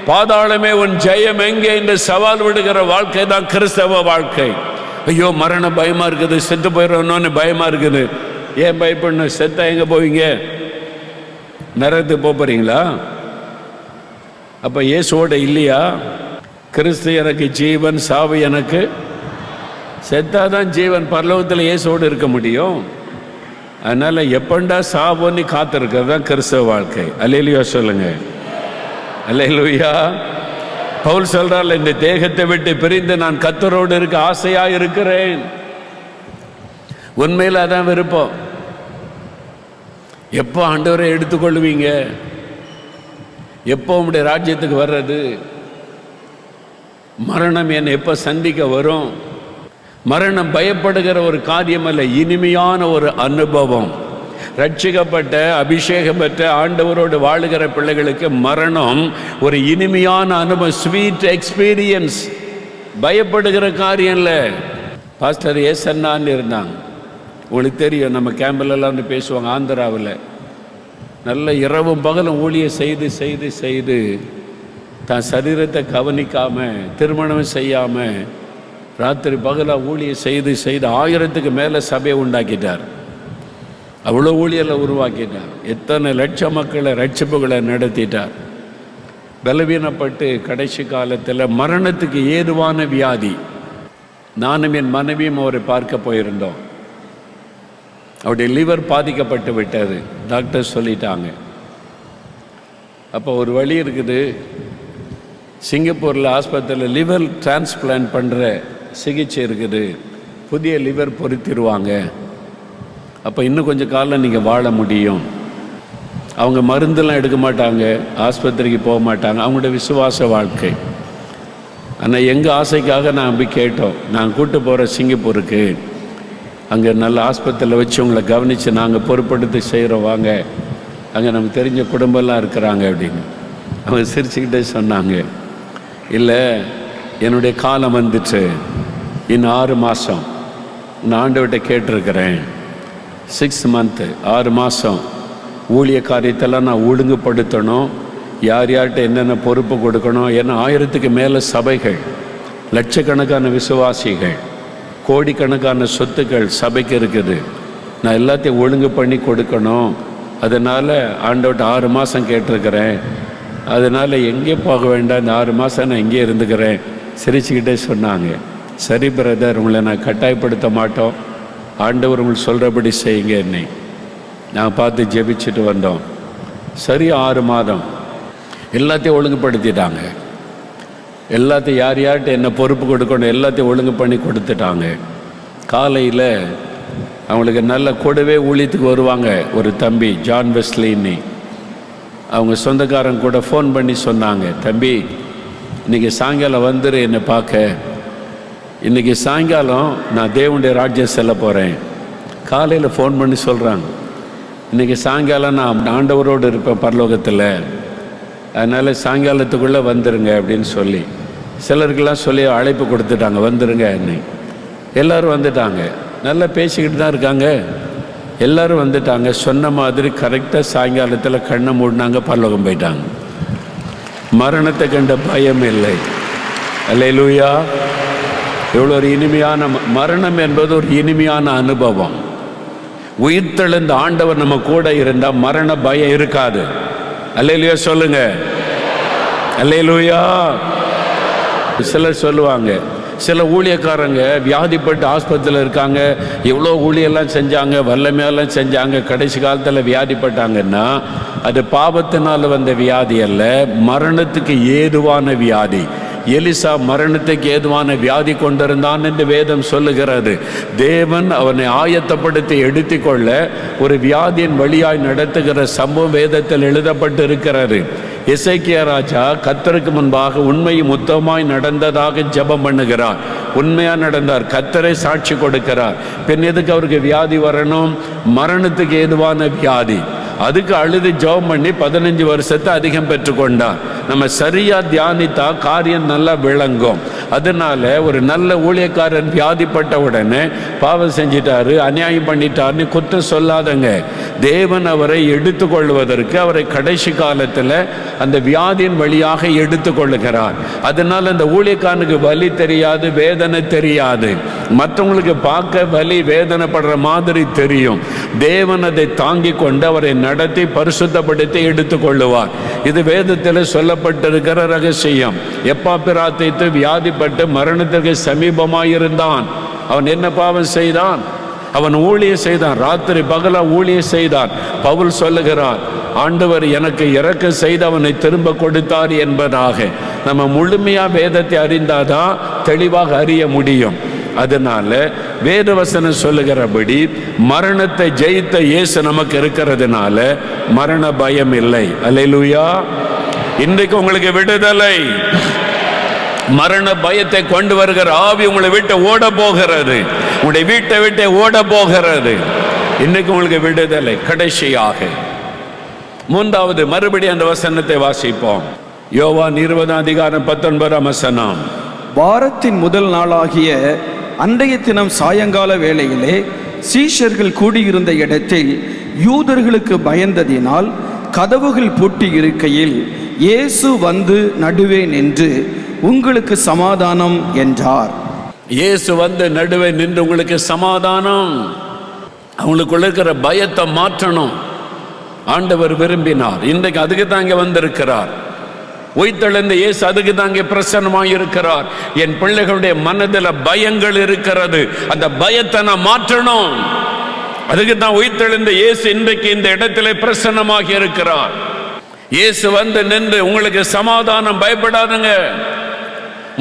பாதாளமே உன் ஜெயம் எங்கே என்று சவால் விடுகிற வாழ்க்கை தான் கிறிஸ்தவ வாழ்க்கை. ஐயோ மரண பயமா இருக்குது, செத்து போயிடணும்னு பயமா இருக்குது. ஏன் பயப்படணும்? செத்தா எங்க போவீங்க? நரகத்துக்கு போறீங்களா? அப்ப இயேசுவோட இல்லையா? கிறிஸ்து எனக்கு ஜீவன், சாவு எனக்கு. செத்தாதான் ஜீவன். பரலோகத்தில் இயேசுவோடு இருக்க முடியும். அதனால எப்பண்டா சாவோன்னு காத்திருக்கிறது தான் கிறிஸ்தவ வாழ்க்கை. அல்லேலூயா சொல்லுங்க. அல்லேலூயா. பவுல் சொல்றார், இந்த தேகத்தை விட்டு பிரிந்து நான் கர்த்தரோடு இருக்க ஆசையா இருக்கிறேன். உண்மையில் அதான் விருப்பம். எப்போ ஆண்டவரை எடுத்துக்கொள்வீங்க? எப்போ உங்களுடைய ராஜ்யத்துக்கு வர்றது? மரணம் என்னை எப்போ சந்திக்க வரும்? மரணம் பயப்படுகிற ஒரு காரியம் அல்ல, இனிமையான ஒரு அனுபவம். ரட்சிக்கப்பட்ட அபிஷேகம் பெற்ற ஆண்டவரோடு வாழுகிற பிள்ளைகளுக்கு மரணம் ஒரு இனிமையான அனுபவம், ஸ்வீட் எக்ஸ்பீரியன்ஸ். பயப்படுகிற காரியம் இல்லை. பாஸ்டர் ஏசன்னான்னு இருந்தாங்க, உங்களுக்கு தெரியும், நம்ம கேம்பிலெல்லாம் வந்து பேசுவாங்க. ஆந்திராவில் நல்ல இரவும் பகலும் ஊழியம் செய்து செய்து செய்து தான் சரீரத்தை கவனிக்காமல், திருமணம் செய்யாமல், ராத்திரி பகலாக ஊழியம் செய்து செய்து 1000க்கு மேலே சபையை உண்டாக்கிட்டார். அவ்வளோ ஊழியலை உருவாக்கிட்டார். எத்தனை லட்சம் மக்களை ரட்சிப்புகளை நடத்திட்டார். பலவீனப்பட்டு கடைசி காலத்தில் மரணத்துக்கு ஏதுவான வியாதி. நானும் என் மனைவியும் அவரை பார்க்க போயிருந்தோம். அவருடைய லிவர் பாதிக்கப்பட்டு விட்டது, டாக்டர் சொல்லிட்டாங்க. அப்போ ஒரு வழி இருக்குது, சிங்கப்பூரில் ஆஸ்பத்திரியில் லிவர் டிரான்ஸ்பிளான்ட் பண்ணுற சிகிச்சை இருக்குது, புதிய லிவர் பொருத்திடுவாங்க. அப்போ இன்னும் கொஞ்சம் காலம் நீங்கள் வாழ முடியும். அவங்க மருந்தெல்லாம் எடுக்க மாட்டாங்க, ஆஸ்பத்திரிக்கு போக மாட்டாங்க, அவங்களுடைய விசுவாச வாழ்க்கை. ஆனால் எங்கள் ஆசைக்காக நான் போய் கேட்டோம், நான் கூட்டு போகிற சிங்கப்பூருக்கு, அங்கே நல்ல ஆஸ்பத்திரியில் வச்சு உங்களை கவனித்து நாங்கள் பொறுப்படுத்தி செய்கிறோம், வாங்க, அங்கே நமக்கு தெரிஞ்ச குடும்பம்லாம் இருக்கிறாங்க அப்படின்னு. அவங்க சிரிச்சுக்கிட்டே சொன்னாங்க, இல்லை என்னுடைய காலம் வந்துட்டு, இன்னும் 6 மாதம் நான் ஆண்டவர்கிட்ட கேட்டிருக்கிறேன். 6 மந்த்து, 6 மாதம் ஊழிய காரியத்தெல்லாம் நான் ஒழுங்குபடுத்தணும், யார் யார்கிட்ட என்னென்ன பொறுப்பு கொடுக்கணும். ஏன்னா 1000க்கு மேலே சபைகள், லட்சக்கணக்கான விசுவாசிகள், கோடிக்கணக்கான சொத்துக்கள் சபைக்கு இருக்குது. நான் எல்லாத்தையும் ஒழுங்கு பண்ணி கொடுக்கணும். அதனால் ஆண்டவர்கிட்ட 6 மாதம் கேட்டிருக்கிறேன். அதனால் எங்கே போக வேண்டாம், இந்த 6 மாதம் நான் இங்கே இருந்துக்கிறேன். சிரிச்சுக்கிட்டே சொன்னாங்க, சரி பிரதர், உங்களை நான் கட்டாயப்படுத்த மாட்டோம், ஆண்டவர் உங்களுக்கு சொல்கிறபடி செய்யுங்க. என்னை நான் பார்த்து ஜெபிச்சுட்டு வந்தோம். சரி, 6 மாதம் எல்லாத்தையும் ஒழுங்குபடுத்திட்டாங்க. எல்லாத்தையும் யார் யார்கிட்ட என்ன பொறுப்பு கொடுக்கணும் எல்லாத்தையும் ஒழுங்கு பண்ணி கொடுத்துட்டாங்க. காலையில் அவங்களுக்கு நல்ல கூடவே ஊழியத்துக்கு வருவாங்க ஒரு தம்பி, ஜான் வெஸ்லின்னு. அவங்க சொந்தக்காரங்க கூட ஃபோன் பண்ணி சொன்னாங்க, தம்பி இன்றைக்கி சாயங்காலம் வந்துரு என்னை பார்க்க, இன்றைக்கி சாயங்காலம் நான் தேவனுடைய ராஜ்யம் செல்ல போகிறேன். காலையில் ஃபோன் பண்ணி சொல்கிறாங்க, இன்றைக்கி சாயங்காலம் நான் ஆண்டவரோடு இருப்பேன் பரலோகத்தில், அதனால் சாயங்காலத்துக்குள்ளே வந்துருங்க அப்படின்னு சொல்லி சிலருக்கெல்லாம் சொல்லி அழைப்பு கொடுத்துட்டாங்க, வந்துருங்க. எல்லோரும் வந்துட்டாங்க, நல்லா பேசிக்கிட்டு தான் இருக்காங்க. எல்லோரும் வந்துட்டாங்க. சொன்ன மாதிரி கரெக்டாக சாயங்காலத்தில் கண்ணை மூடினாங்க, பரலோகம் போயிட்டாங்க. மரணத்தை கண்ட பயம் இல்லை. அல்லேலூயா. எவ்வளோ ஒரு இனிமையான மரணம் என்பது ஒரு இனிமையான அனுபவம். உயிர்த்தெழுந்த ஆண்டவர் நம்ம கூட இருந்தால் மரண பயம் இருக்காது. அல்லேலூயா சொல்லுங்க. அல்லேலூயா. சிலர் சொல்லுவாங்க, சில ஊழியக்காரங்க வியாதிப்பட்டு ஆஸ்பத்திரியில் இருக்காங்க, எவ்வளோ ஊழியெல்லாம் செஞ்சாங்க, வல்லமையெல்லாம் செஞ்சாங்க, கடைசி காலத்தில் வியாதிப்பட்டாங்கன்னா அது பாவத்தினால் வந்த வியாதி அல்ல, மரணத்துக்கு ஏதுவான வியாதி. எலிசா மரணத்துக்கு ஏதுவான வியாதி கொண்டிருந்தான் என்று வேதம் சொல்லுகிறது. தேவன் அவனை ஆயத்தப்படுத்தி எடுத்துக்கொள்ள ஒரு வியாதியின் வழியாய் நடத்துகிற சம்பவம் வேதத்தில் எழுதப்பட்டு இருக்கிறது. எசேக்கியா ராஜா கர்த்தருக்கு முன்பாக உண்மையும் உத்தமமாய் நடந்ததாக ஜெபம் பண்ணுகிறார். உண்மையா நடந்தார், கர்த்தரை சாட்சி கொடுக்கிறார். பின் எதுக்கு அவருக்கு வியாதி வரணும்? மரணத்துக்கு ஏதுவான வியாதி. அதுக்கு அழுது ஜெபம் பண்ணி 15 வருஷத்தை அதிகம் பெற்றுக்கொண்டார். நம்ம சரியா தியானித்தா காரியம் நல்லா விளங்கும். அதனால ஒரு நல்ல ஊழியக்காரன் வியாதிப்பட்ட உடனே பாவம் செஞ்சிட்டாரு, அநியாயம் பண்ணிட்டாருன்னு குற்றம் சொல்லாதங்க. தேவன் அவரை எடுத்துக்கொள்வதற்கு அவரை கடைசி காலத்தில் அந்த வியாதியின் வழியாக எடுத்துக்கொள்ளுகிறார். அதனால் அந்த ஊழியக்காரனுக்கு வலி தெரியாது, வேதனை தெரியாது. மற்றவங்களுக்கு பார்க்க வலி வேதனைப்படுற மாதிரி தெரியும். தேவன் அதை தாங்கி கொண்டு அவரை நடத்தி பரிசுத்தப்படுத்தி எடுத்துக்கொள்ளுவார். இது வேதத்தில் சொல்லப்பட்டிருக்கிற ரகசியம். எப்பாப்பிராத்தைத்து வியாதிப்பட்டு மரணத்திற்கு சமீபமாயிருந்தான். அவன் என்ன பாவம் செய்தான்? அவன் ஊழியம் செய்தான், ராத்திரி பகலா ஊழியம் செய்தான். பவுல் சொல்லுகிறான், ஆண்டவர் எனக்கு இரக்கம் செய்து அவனை திரும்ப கொடுத்தார் என்பதாக. நம்ம முழுமையா வேதத்தை அறிந்தாதான் தெளிவாக அறிய முடியும். அதனால வேதவசனம் சொல்லுகிறபடி மரணத்தை ஜெயித்த இயேசு நமக்கு இருக்கிறதுனால மரண பயம் இல்லை. அல்லேலூயா. இன்றைக்கு உங்களுக்கு விடுதலை. மரண பயத்தை கொண்டு வருகிற ஆவி உங்களை விட்டு ஓட போகிறது, உங்களுடைய வீட்டை விட்டு ஓட போகிறது. இன்னைக்கு உங்களுக்கு விடுதலை. கடைசியாக மூன்றாவது மறுபடியும் அந்த வசனத்தை வாசிப்போம். யோவான் 20:19. வாரத்தின் முதல் நாளாகிய அன்றைய தினம் சாயங்கால வேளையிலே சீஷர்கள் கூடியிருந்த இடத்தில் யூதர்களுக்கு பயந்ததினால் கதவுகள் பூட்டி இருக்கையில் இயேசு வந்து நடுவே நின்று, உங்களுக்கு சமாதானம் என்றார். இயேசு வந்து நடுவே நின்று உங்களுக்கு சமாதானம். அவங்களுக்குள்ள இருக்கிற பயத்தை மாற்றணும் ஆண்டவர் விரும்பினார். இன்றைக்கு அதுக்கு தான் இங்கே வந்திருக்கிறார். உயிர்த்தெழுந்த இயேசு அதுக்கு தான் இங்கே பிரசன்னமாக இருக்கிறார். என் பிள்ளைகளுடைய மனதில் பயங்கள் இருக்கிறது, அந்த பயத்தை நான் மாற்றணும். அதுக்கு தான் உயிர்த்தெழுந்த இயேசு இன்றைக்கு இந்த இடத்துல பிரசன்னமாக இருக்கிறார். இயேசு வந்து நின்று உங்களுக்கு சமாதானம், பயப்படாதுங்க.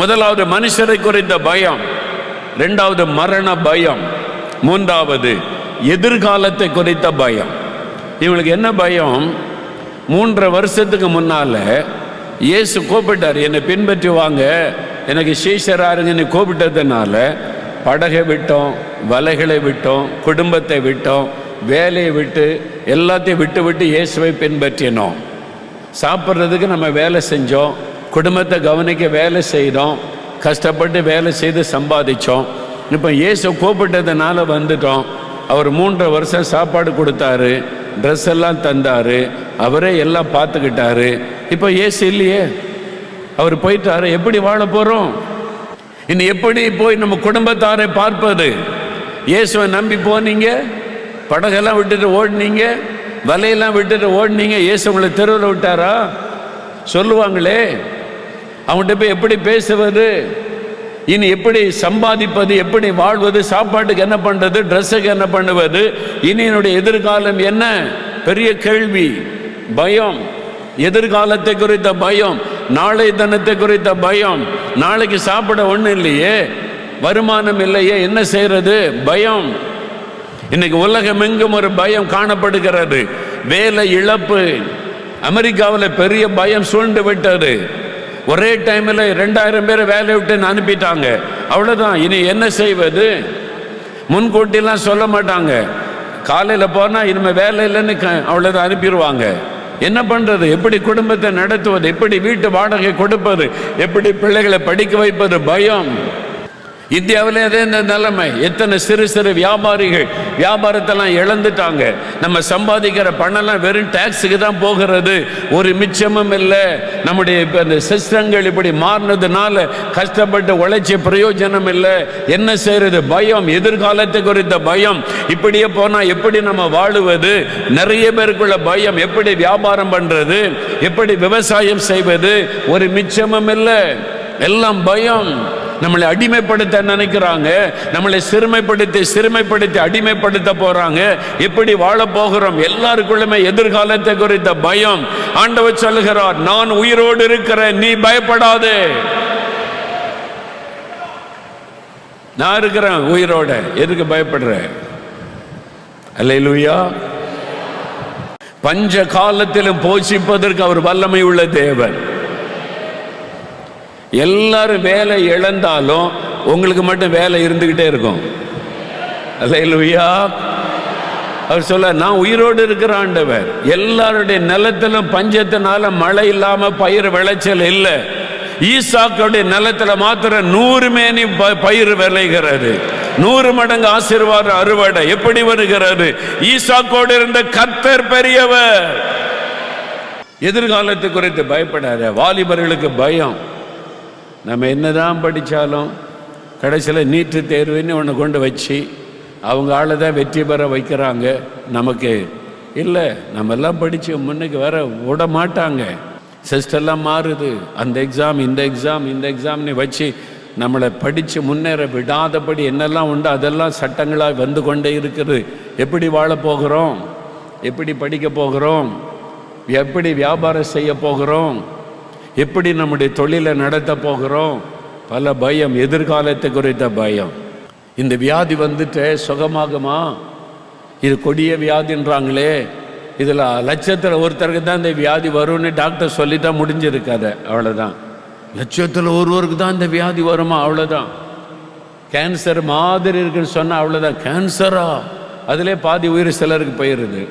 முதலாவது மனுஷரை குறித்த பயம், இரண்டாவது மரண பயம், மூன்றாவது எதிர்காலத்தை குறித்த பயம். இவங்களுக்கு என்ன பயம்? 3 வருஷத்துக்கு முன்னால இயேசு கூப்பிட்டார், என்னை பின்பற்றி வாங்க, எனக்கு சீஷராருங்கன்னு கூப்பிட்டதுனால படகை விட்டோம், வலைகளை விட்டோம், குடும்பத்தை விட்டோம், வேலையை விட்டு எல்லாத்தையும் விட்டு விட்டு இயேசுவை பின்பற்றினோம். சாப்பிட்றதுக்கு நம்ம வேலை செஞ்சோம், குடும்பத்தை கவனிக்க வேலை செய்தோம், கஷ்டப்பட்டு வேலை செய்து சம்பாதிச்சோம். இப்போ இயேசு கூப்பிட்டதுனால வந்துட்டோம். அவர் 3 வருஷம் சாப்பாடு கொடுத்தாரு, ட்ரெஸ் எல்லாம் தந்தார், அவரே எல்லாம் பார்த்துக்கிட்டாரு. இப்போ இயேசு இல்லையே, அவர் போயிட்டாரு. எப்படி வாழ போகிறோம்? இனி எப்படி போய் நம்ம குடும்பத்தாரை பார்ப்பது? இயேசுவை நம்பி போனீங்க, படகெல்லாம் விட்டுட்டு ஓடினீங்க, வலையெல்லாம் விட்டுட்டு ஓடினீங்க, இயேசு உங்களை தெருவில் விட்டாரா? சொல்லுவாங்களே. அவங்கள்ட்ட போய் எப்படி பேசுவது? இனி எப்படி சம்பாதிப்பது? எப்படி வாழ்வது? சாப்பாட்டுக்கு என்ன பண்ணுறது? ட்ரெஸ்ஸுக்கு என்ன பண்ணுவது? இனி என்னுடைய எதிர்காலம் என்ன? பெரிய கேள்வி. பயம், எதிர்காலத்தை குறித்த பயம், நாளை தினத்தை குறித்த பயம். நாளைக்கு சாப்பிட ஒன்றும் இல்லையே, வருமானம் இல்லையே, என்ன செய்யறது? பயம். இன்னைக்கு உலகம் எங்கும் ஒரு பயம் காணப்படுகிறது. வேலை இழப்பு. அமெரிக்காவில் பெரிய பயம் சூழ்ந்து விட்டது. ஒரே டைமில் 2000 பேரை வேலையை விட்டு அனுப்பிட்டாங்க. அவ்வளோதான். இனி என்ன செய்வது? முன்கூட்டிலாம் சொல்ல மாட்டாங்க. காலையில் போனால் இனிமேல் வேலை இல்லைன்னு அவ்வளோதான் அனுப்பிடுவாங்க. என்ன பண்ணுறது? எப்படி குடும்பத்தை நடத்துவது? எப்படி வீட்டு வாடகை கொடுப்பது? எப்படி பிள்ளைகளை படிக்க வைப்பது? பயம். இந்தியாவிலே அதே இந்த நிலைமை. எத்தனை சிறு சிறு வியாபாரிகள் வியாபாரத்தெல்லாம் இழந்துட்டாங்க. நம்ம சம்பாதிக்கிற பணம்லாம் வெறும் டாக்ஸுக்கு தான் போகிறது, ஒரு மிச்சமும் இல்லை. நம்முடைய இப்போ இந்த சிஸ்டங்கள் இப்படி மாறினதுனால கஷ்டப்பட்டு உழைச்ச பிரயோஜனம் இல்லை. என்ன செய்யறது? பயம், எதிர்காலத்தை குறித்த பயம். இப்படியே போனால் எப்படி நம்ம வாழுவது? நிறைய பேருக்குள்ள பயம். எப்படி வியாபாரம் பண்ணுறது? எப்படி விவசாயம் செய்வது? ஒரு மிச்சமும் இல்லை. எல்லாம் பயம். நம்மளை அடிமைப்படுத்த நினைக்கிறாங்க, நம்மளை சிறுமைப்படுத்தி அடிமைப்படுத்த போறாங்க. எப்படி வாழ போகிறோம்? எல்லாருக்குள்ளுமே எதிர்காலத்தை குறித்த பயம். ஆண்டவர் சொல்லுகிறார், நான் உயிரோடு இருக்கிறேன், நீ பயப்படாதே. நான் இருக்கிறேன் உயிரோட, எதுக்கு பயப்படுற? அல்லேலூயா. பஞ்ச காலத்திலும் போஷிப்பதற்கு அவர் வல்லமை உள்ள தேவன். எல்லாரும் வேலை இழந்தாலும் உங்களுக்கு மட்டும் வேலை இருந்துகிட்டே இருக்கும். அல்லேலூயா. அவர் சொல்ல, நான் உயிரோடு இருக்கிற ஆண்டவர். எல்லாருடைய நிலத்திலும் பஞ்சத்தினால மழை இல்லாம பயிர் விளைச்சல் இல்லை. ஈசாக்குடைய நிலத்துல மாத்திரம் 100 மேனி பயிர் விளைகிறது. 100 மடங்கு ஆசீர்வாத அறுவடை எப்படி வருகிறது? ஈசாக்கோடு இருந்த கர்த்தர் பெரியவர். எதிர்காலத்தை குறித்து பயப்படாத. வாலிபர்களுக்கு பயம். நம்ம என்னதான் படித்தாலும் கடைசியில் நீட்டு தேர்வுன்னு ஒன்று கொண்டு வச்சு அவங்க ஆளை தான் வெற்றி பெற வைக்கிறாங்க. நமக்கு இல்லை, நம்மெல்லாம் படித்து முன்னுக்கு வர விட மாட்டாங்க. சிஸ்டெல்லாம் மாறுது. அந்த எக்ஸாம் இந்த எக்ஸாம்னு வச்சு நம்மளை படித்து முன்னேற விடாதபடி என்னெல்லாம் உண்டு அதெல்லாம் சட்டங்களாக வந்து கொண்டே இருக்குது. எப்படி வாழ போகிறோம், எப்படி படிக்க போகிறோம், எப்படி வியாபாரம் செய்ய போகிறோம், எப்படி நம்முடைய தொழிலை நடத்த போகிறோம், பல பயம், எதிர்காலத்தை குறித்த பயம். இந்த வியாதி வந்துட்டு சுகமாகுமா, இது கொடிய வியாதின்றாங்களே, இதில் லட்சத்தில் ஒருத்தருக்கு தான் இந்த வியாதி வரும்னு டாக்டர் சொல்லித்தான் முடிஞ்சிருக்காது, அவ்வளோதான். லட்சத்தில் ஒருவருக்கு தான் இந்த வியாதி வருமா, அவ்வளோதான். கேன்சர் மாதிரி இருக்குன்னு சொன்னால் அவ்வளோதான். கேன்சரா, அதிலே பாதி உயிர் சிலருக்கு போயிடுது.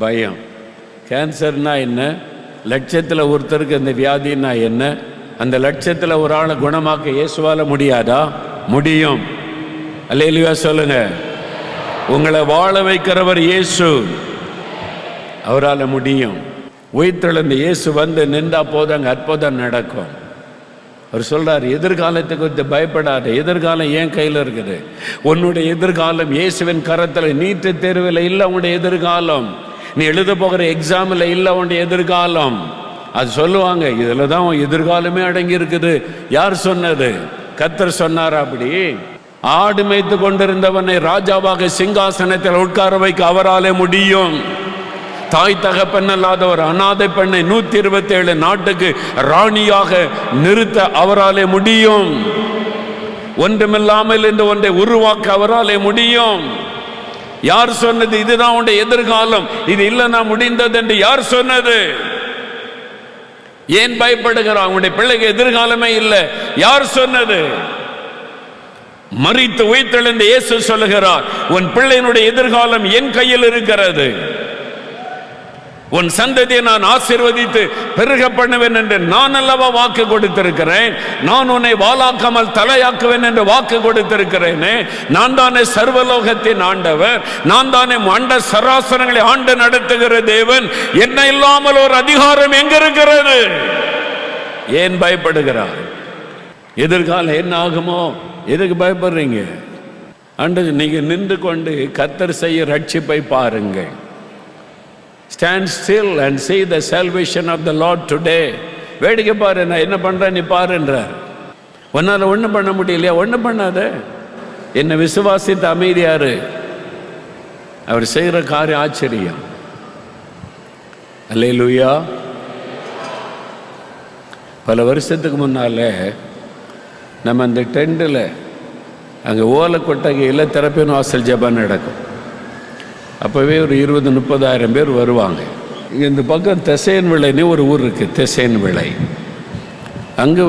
பயம். கேன்சர்னா என்ன, லட்சத்தில் ஒருத்தருக்கு இந்த வியாதின்னா என்ன, அந்த லட்சத்தில் ஒரு ஆளை குணமாக்க இயேசுவால முடியாதா? முடியும். அல்லேலூயா சொல்லுங்க. உங்களை வாழ வைக்கிறவர் இயேசு, அவரால் முடியும். உயிர்த்தெழுந்த இயேசு வந்து நின்றா போது அங்கே அற்புதம் நடக்கும். அவர் சொல்றார், எதிர்காலத்தை குறித்து பயப்படாத, எதிர்காலம் ஏன் கையில் இருக்குது. உன்னுடைய எதிர்காலம் இயேசுவின் கரத்தில். நீட்டு தேர்வில் இல்லை உன்னுடைய எதிர்காலம், நீ எழுத போகிற எக்ஸாமில் இல்லை உன்னுடைய எதிர்காலம். அது சொல்லுவாங்க, இதில் தான் உன் எதிர்காலமே அடங்கி இருக்குது. யார் சொன்னது? கர்த்தர் சொன்னார். அப்படி ஆடு மேய்த்து கொண்டிருந்தவனை ராஜாவாக சிங்காசனத்தில் உட்கார வைக்க அவராலே முடியும். தாய் தகப்பன் அல்லாத ஒரு அநாதை பெண்ணை 127 நாட்டுக்கு ராணியாக நிறுத்த அவராலே முடியும். ஒன்றுமில்லாமல் இந்த ஒன்றை உருவாக்க அவராலே முடியும். யார் சொன்னது இதுதான் உன்னுடைய எதிர்காலம், இது இல்லைன்னா முடிந்தது என்று யார் சொன்னது? ஏன் பயப்படுகிறான்? உன்னுடைய பிள்ளைக்கு எதிர்காலமே இல்லை. யார் சொன்னது? மரித்து உயிர்த்தெழுந்த இயேசு சொல்லுகிறார், உன் பிள்ளையினுடைய எதிர்காலம் என் கையில் இருக்கிறது. உன் சந்ததியை நான் ஆசீர்வதித்து பெருக பண்ணுவேன் என்று நான் அல்லவா வாக்கு கொடுத்திருக்கிறேன். நான் உன்னை வாளாக்காமல் தலையாக்குவேன் என்று வாக்கு கொடுத்திருக்கிறேனே. நான் தானே சர்வலோகத்தின் ஆண்டவர், நான் தானே அண்ட சராசரங்களை ஆண்டு நடத்துகிற தேவன். என்ன இல்லாமல் ஒரு அதிகாரம் எங்க இருக்கிறது? ஏன் பயப்படுகிறார்? எதிர்காலம் என்ன ஆகுமோ, எதுக்கு பயப்படுறீங்க? அன்று நீங்க நின்று கொண்டு கர்த்தர் செய்ய ரட்சிப்பை பாருங்கள். Stand still and see the salvation of the Lord today. வேடிக்கை பாரு, நான் என்ன பண்றேன் நீ பாருன்றார். உன்னால ஒன்றும் பண்ண முடியலையா? ஒன்றும் பண்ணாத, என்னை விசுவாசித்த அமைதியாரு. அவர் செய்கிற காரியம் ஆச்சரியம். அல்லேலூயா. பல வருஷத்துக்கு முன்னால நம்ம அந்த டெண்டில் அங்கே ஓலை கொட்டகையில் திறப்பின் வாசல் ஜெபம் நடக்கும். அப்போவே ஒரு 20-30 பேர் வருவாங்க. இங்கே இந்த பக்கம் தெசேன் விளைன்னு ஒரு ஊர் இருக்குது, தெசேன் விளை. அங்கே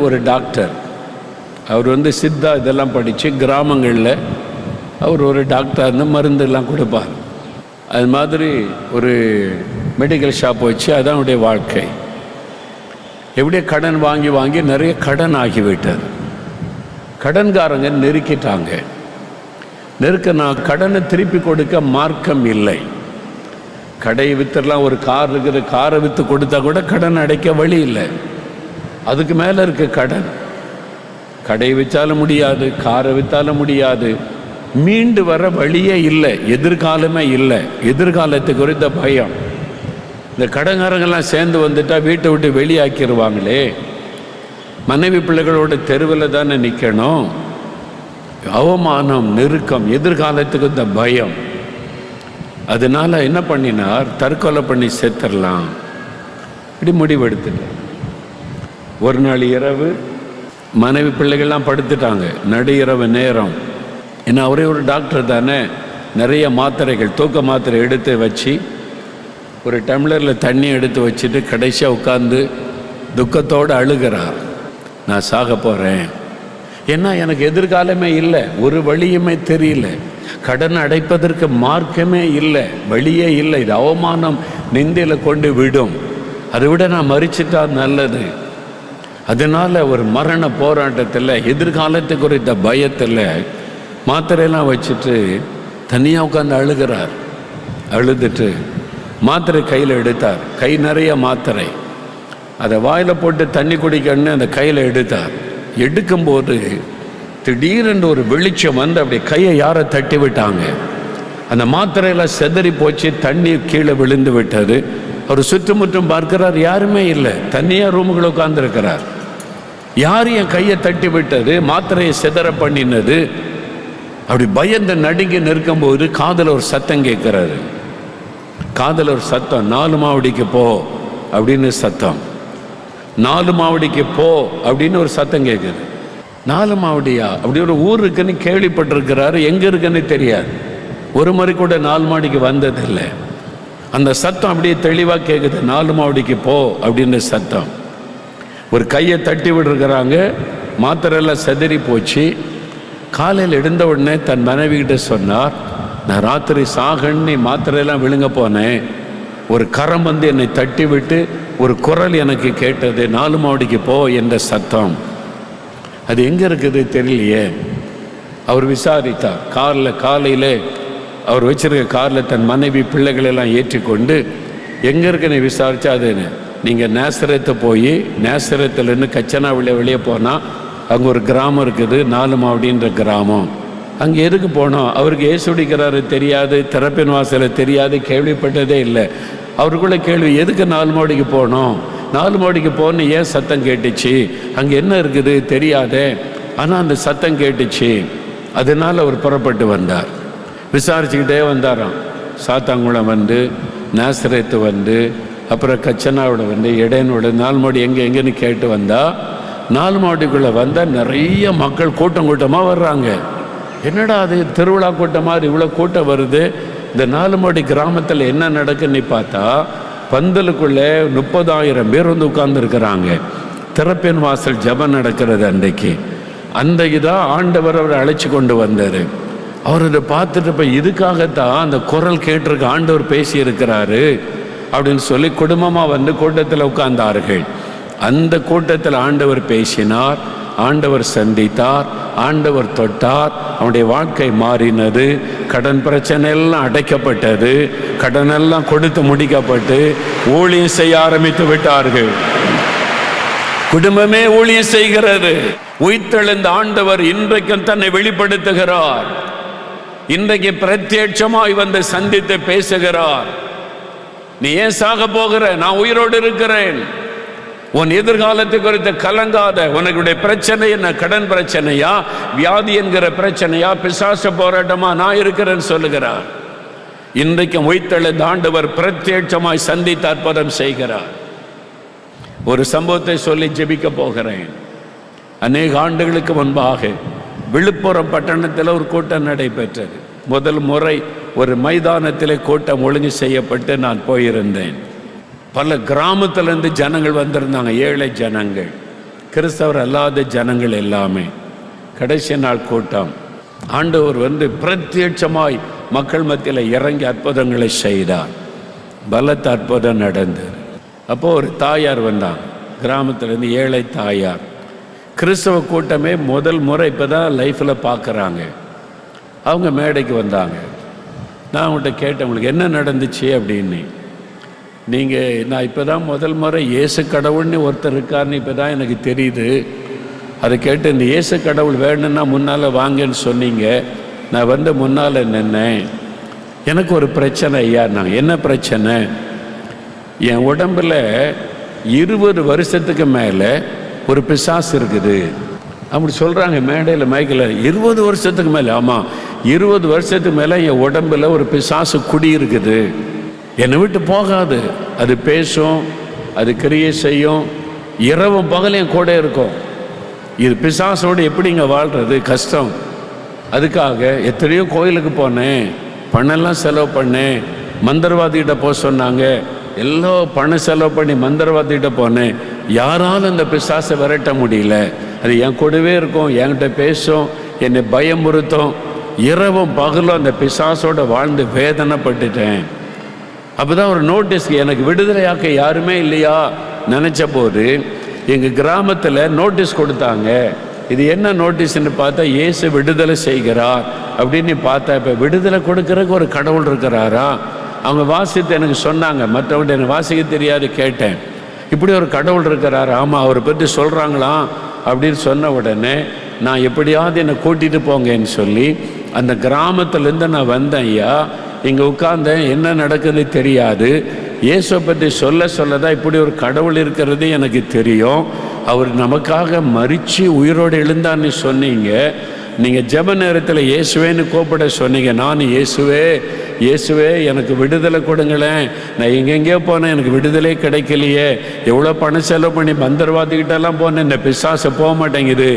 ஒரு டாக்டர், அவர் சித்தா இதெல்லாம் படித்து கிராமங்களில் அவர் ஒரு டாக்டர் இருந்து மருந்தெல்லாம் கொடுப்பார். அது மாதிரி ஒரு மெடிக்கல் ஷாப் வச்சு அதான் அவருடைய வாழ்க்கை. எப்படியே கடன் வாங்கி வாங்கி நிறைய கடன் ஆகிவிட்டார். கடன்காரங்க நெருக்கிட்டாங்க. நான் கடனை திருப்பி கொடுக்க மார்க்கம் இல்லை. கடையை வித்துடலாம், ஒரு கார் இருக்குது, காரை விற்று கொடுத்தா கூட கடன் அடைக்க வழி இல்லை. அதுக்கு மேலே இருக்க கடன். கடையை விற்றாலும் முடியாது, காரை விற்றாலும் முடியாது, மீண்டு வர வழியே இல்லை, எதிர்காலமே இல்லை. எதிர்காலத்தை குறித்த பயம். இந்த கடன்காரங்கெல்லாம் சேர்ந்து வந்துட்டா வீட்டை விட்டு வெளியாக்கிடுவாங்களே. மனைவி பிள்ளைகளோட தெருவில் தானே நிற்கணும். அவமானம், நெருக்கம், எதிர்காலத்துக்கு இந்த பயம். அதனால என்ன பண்ணினார்? தற்கொலை பண்ணி செத்துடலாம் இப்படி முடிவெடுத்துட்டார். ஒரு நாள் இரவு மனைவி பிள்ளைகள்லாம் படுத்துட்டாங்க. நடு இரவு நேரம். ஏன்னா ஒரே ஒரு டாக்டர் தானே, நிறைய மாத்திரைகள், தூக்க மாத்திரை எடுத்து வச்சு ஒரு டம்ளரில் தண்ணி எடுத்து வச்சுட்டு கடைசியாக உட்கார்ந்து துக்கத்தோடு அழுகிறார். நான் சாக போகிறேன், ஏன்னா எனக்கு எதிர்காலமே இல்லை, ஒரு வழியுமே தெரியல, கடன் அடைப்பதற்கு மார்க்கமே இல்லை, வழியே இல்லை, இது அவமானம், நிந்தையில் கொண்டு விடும், அதை விட நான் மறிச்சிட்டா நல்லது. அதனால் ஒரு மரண போராட்டத்தில், எதிர்காலத்தை குறித்த பயத்தில் மாத்திரையெல்லாம் வச்சுட்டு தனியாக உட்காந்து அழுகிறார். அழுதுட்டு மாத்திரை கையில் எடுத்தார். கை நிறைய மாத்திரை. அதை வாயில் போட்டு தண்ணி குடிக்கணுன்னு அந்த கையில் எடுத்தார். எடுக்கும்போது திடீரென்று ஒரு வெளிச்சம் அப்படி கையை யாரை தட்டி விட்டாங்க. அந்த மாத்திரையெல்லாம் செதறி போச்சு, தண்ணீர் கீழே விழுந்து விட்டது. அவர் சுற்றுமுற்றும் பார்க்கிறார், யாருமே இல்லை, தனியாக ரூமுக்குள்ள உட்கார்ந்துருக்கிறார். யார் என் கையை தட்டி விட்டது, மாத்திரையை சிதற பண்ணினது? அப்படி பயந்து நடுங்கி நிற்கும்போது காதில் ஒரு சத்தம் கேட்கிறாரு. காதில் ஒரு சத்தம், 4 மாவடிக்கு போ அப்படின்னு சத்தம். 4 மாவடிக்கு போ அப்படின்னு ஒரு சத்தம் கேட்குது. 4 மாவடியா? அப்படி ஒரு ஊர் இருக்குன்னு கேள்விப்பட்டிருக்கிறாரு, எங்கே இருக்குன்னு தெரியாது. ஒரு முறை கூட 4 மாடிக்கு வந்ததில்லை. அந்த சத்தம் அப்படியே தெளிவாக கேட்குது, 4 மாவடிக்கு போ அப்படின்னு சத்தம். ஒரு கையை தட்டி விடுறாங்க, மாத்திரையெல்லாம் செதறி போச்சு. காலையில் எழுந்த உடனே தன் மனைவிகிட்ட சொன்னார், நான் ராத்திரி சாகன்னு மாத்திரையெல்லாம் விழுங்க போனேன், ஒரு கரம் வந்து என்னை தட்டி விட்டு ஒரு குரல் எனக்கு கேட்டது, 4 மாவடிக்கு போ என்ற சத்தம். அது எங்கே இருக்குது தெரியலையே. அவர் விசாரித்தார். காலையில் அவர் வச்சிருக்க காரில் தன் மனைவி பிள்ளைகளெல்லாம் ஏற்றி கொண்டு எங்கே இருக்குன்னு விசாரித்தா, அது நீங்கள் நேசரத்தை போய் நேசரத்துலேருந்து கச்சனாவில வெளியே போனால் அங்கே ஒரு கிராமம் இருக்குது, 4 மாவடின்ற கிராமம். அங்கே எதுக்கு போனோம்? அவருக்கு ஏசுடிக்கிறாரு தெரியாது, திறப்பின் வாசலை தெரியாது, கேள்விப்பட்டதே இல்லை. அவருக்குள்ள கேள்வி, எதுக்கு 4 மாவடிக்கு போனோம்? 4 மாவடிக்கு போன்னு ஏன் சத்தம் கேட்டுச்சு? அங்கே என்ன இருக்குது தெரியாதே, ஆனால் அந்த சத்தம் கேட்டுச்சு. அதனால் அவர் புறப்பட்டு வந்தார். விசாரிச்சுக்கிட்டே வந்தாராம். சாத்தாங்குளம் வந்து, நேசரேத்து வந்து, அப்புறம் கச்சனாவோட வந்து, இடையனோட 4 மாவடி எங்கேன்னு கேட்டு வந்தால், 4 மாவடிக்குள்ளே வந்தால் நிறைய மக்கள் கூட்டமாக வர்றாங்க. என்னடா அது திருவிழா கூட்டம் மாதிரி இவ்வளோ கூட்டம் வருது, இந்த 4 மாவடி கிராமத்தில் என்ன நடக்குன்னு பார்த்தா, பந்தலுக்குள்ளே 30,000 பேர் வந்து உட்கார்ந்துருக்கிறாங்க. திறப்பின் வாசல் ஜபம் நடக்கிறது அன்றைக்கு. அன்றைக்கு தான் ஆண்டவர் அவரை அழைச்சி கொண்டு வந்தார். அவர் அதை பார்த்துட்டு இப்போ இதுக்காகத்தான் அந்த குரல் கேட்டிருக்க ஆண்டவர் பேசி இருக்கிறாரு அப்படின்னு சொல்லி குடும்பமாக வந்து கூட்டத்தில் உட்கார்ந்தார்கள். அந்த கூட்டத்தில் ஆண்டவர் பேசினார், ஆண்டவர் சந்தித்தார், ஆண்டவர் தொட்டார். அவனுடைய வாழ்க்கை மாறினது. கடன் பிரச்சனை எல்லாம் அடைக்கப்பட்டது. கடனெல்லாம் கொடுத்து முடிக்கப்பட்டு ஊழியம் செய்ய ஆரம்பித்து விட்டார்கள். குடும்பமே ஊழியம் செய்கிறது. உயிர்த்தெழுந்த ஆண்டவர் இன்றைக்கும் தன்னை வெளிப்படுத்துகிறார். இன்றைக்கு பிரத்யட்சமாய் வந்து சந்தித்து பேசுகிறார். நீ ஏன் சாக போகிற? நான் உயிரோடு இருக்கிறேன். உன் எதிர்காலத்தை குறித்து கலங்காத. உனக்குடைய பிரச்சனை என்ன? கடன் பிரச்சனையா, வியாதி என்கிற பிரச்சனையா, பிசாச போராட்டமா? நான் இருக்கிறேன்னு சொல்லுகிறார். இன்றைக்கும் உயிர்த்தெழுந்த ஆண்டவர் பிரத்யட்சமாய் சந்தித்து அற்புதம் செய்கிறார். ஒரு சம்பவத்தை சொல்லி ஜெபிக்க போகிறேன். அநேக ஆண்டுகளுக்கு முன்பாக விழுப்புரம் பட்டணத்தில் ஒரு கூட்டம் நடைபெற்றது. முதல் முறை ஒரு மைதானத்தில் கூட்டம் ஒழுங்கு செய்யப்பட்டு நான் போயிருந்தேன். பல கிராமத்திலேருந்து ஜனங்கள் வந்திருந்தாங்க, ஏழை ஜனங்கள், கிறிஸ்தவர் அல்லாத ஜனங்கள் எல்லாமே. கடைசி நாள் கூட்டம். ஆண்டவர் வந்து பிரத்யட்சமாய் மக்கள் மத்தியில் இறங்கி அற்புதங்களை செய்தார். பலத்த அற்புதம் நடந்தது. அப்போது ஒரு தாயார் வந்தாங்க, கிராமத்திலேருந்து ஏழை தாயார். கிறிஸ்தவ கூட்டமே முதல் முறை இப்போ தான் லைஃப்பில் பார்க்குறாங்க. அவங்க மேடைக்கு வந்தாங்க. நான் அவங்கள்ட்ட கேட்டேன், உங்களுக்கு என்ன நடந்துச்சு அப்படின்னு. நான் இப்போ தான் முதல் முறை இயேசு கடவுள்னு ஒருத்தர் இருக்காருன்னு இப்போ தான் எனக்கு தெரியுது. அதை கேட்டு, இந்த இயேசு கடவுள் வேணும்னா முன்னால் வாங்கன்னு சொன்னீங்க. நான் வந்து முன்னால் நின்னேன். எனக்கு ஒரு பிரச்சனை ஐயா. நாங்கள் என்ன பிரச்சனை? என் உடம்பில் 20 வருஷத்துக்கு மேலே ஒரு பிசாசு இருக்குது அப்படி சொல்கிறாங்க மேடையில் மைக்கில். 20 வருஷத்துக்கு மேலே? ஆமாம், 20 வருஷத்துக்கு மேலே என் உடம்பில் ஒரு பிசாசு குடி இருக்குது. என்னை விட்டு போகாது. அது பேசும், அது கிரியை செய்யும், இரவும் பகலையும் கூட இருக்கும். இது பிசாசோடு எப்படிங்க வாழ்கிறது? கஷ்டம். அதுக்காக எத்தனையோ கோயிலுக்கு போனேன், பணம்லாம் செலவு பண்ணேன். மந்திரவாதிகிட்ட போக சொன்னாங்க, எல்லாம் பணம் செலவு பண்ணி மந்திரவாதிகிட்ட போனேன். யாராலும் அந்த பிசாசை விரட்ட முடியல. அது என் கூடவே இருக்கும், என்கிட்ட பேசும், என்னை பயமுறுத்தும். இரவும் பகலும் அந்த பிசாசோட வாழ்ந்து வேதனைப்பட்டுட்டேன். அப்போ தான் ஒரு நோட்டீஸ்க்கு எனக்கு விடுதலையாக்க யாருமே இல்லையா நினச்ச போது எங்கள் கிராமத்தில் நோட்டீஸ் கொடுத்தாங்க. இது என்ன நோட்டீஸ்ன்னு பார்த்தா, இயேசு விடுதலை செய்கிறார் அப்படின்னு பார்த்தா, இப்போ விடுதலை கொடுக்கறதுக்கு ஒரு கடவுள் இருக்கிறாரா? அவங்க வாசித்து எனக்கு சொன்னாங்க. மற்றவங்க எனக்கு வாசிக்க தெரியாது. கேட்டேன், இப்படி ஒரு கடவுள் இருக்கிறார்? ஆமாம், அவரை பற்றி சொல்கிறாங்களாம் அப்படின்னு சொன்ன உடனே, நான் எப்படியாவது என்னை கூட்டிகிட்டு போங்கன்னு சொல்லி அந்த கிராமத்துலேருந்து நான் வந்தேன் ஐயா. இங்கே உட்கார்ந்தேன். என்ன நடக்குதுன்னு தெரியாது. இயேசுவை பற்றி சொல்ல தான் இப்படி ஒரு கடவுள் இருக்கிறது எனக்கு தெரியும். அவர் நமக்காக மரித்து உயிரோடு எழுந்தான்னு சொன்னீங்க. நீங்கள் ஜெப நேரத்தில் இயேசுவேன்னு கூப்பிட சொன்னீங்க. நான் இயேசுவே எனக்கு விடுதலை கொடுங்களேன், நான் எங்கெங்கேயோ போனேன், எனக்கு விடுதலை கிடைக்கலையே, எவ்வளோ பணம் செலவு பண்ணி மந்திரவாதிக்கிட்டெல்லாம் போனேன், இந்த பிசாசை போக மாட்டேங்குது,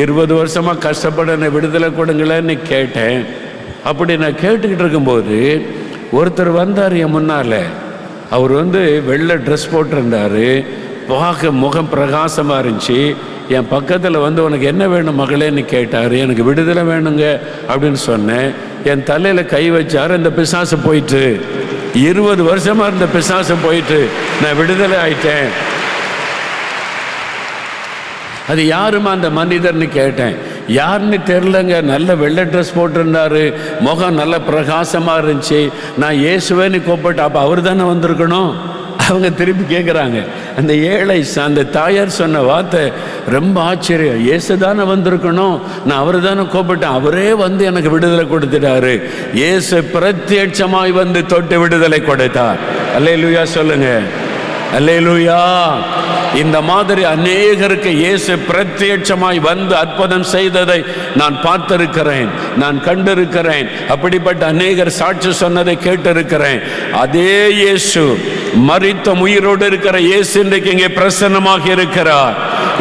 20 வருஷமாக கஷ்டப்பட என்னை விடுதலை கொடுங்களேன்னு கேட்டேன். அப்படி நான் கேட்டுக்கிட்டு இருக்கும்போது ஒருத்தர் வந்தார் என் முன்னால். அவர் வெள்ளை ட்ரெஸ் போட்டிருந்தார், பார்க்க முகம் பிரகாசமாக இருந்துச்சு. என் பக்கத்தில் உனக்கு என்ன வேணும் மகளேன்னு கேட்டார். எனக்கு விடுதலை வேணுங்க அப்படின்னு சொன்னேன். என் தலையில் கை வச்சார். இந்த பிசாசு போயிட்டு 20 வருஷமாக இருந்த பிசாசு போயிட்டு நான் விடுதலை ஆயிட்டேன். அது யாருமா அந்த மனிதர்னு கேட்டேன். யாருன்னு தெரிலங்க, நல்ல வெள்ளை ட்ரெஸ் போட்டிருந்தாரு, முகம் நல்ல பிரகாசமாக இருந்துச்சு. நான் இயேசுவேன்னு கூப்பிட்டு அப்போ அவர் தானே வந்திருக்கணும். அவங்க திருப்பி கேட்குறாங்க. அந்த ஏழை அந்த தாயார் சொன்ன வார்த்தை ரொம்ப ஆச்சரியம். இயேசு தானே வந்திருக்கணும், நான் அவர் தானே கூப்பிட்டேன், அவரே எனக்கு விடுதலை கொடுத்துட்டாரு. இயேசு பிரத்யட்சமாய் தொட்டு விடுதலை கொடுத்தார். அல்லேலூயா சொல்லுங்க, அல்லேலூயா. இந்த மாதிரி அநேகருக்கு இயேசு பிரத்யட்சமாய் அற்புதம் செய்ததை நான் பார்த்திருக்கிறேன், நான் கண்டிருக்கிறேன். அப்படிப்பட்ட அநேகர் சாட்சி சொன்னதை கேட்டிருக்கிறேன். அதே இயேசு, மரித்த உயிரோடு இருக்கிற இயேசு இன்றைக்கு இங்கே பிரசன்னமாக இருக்கிறார்.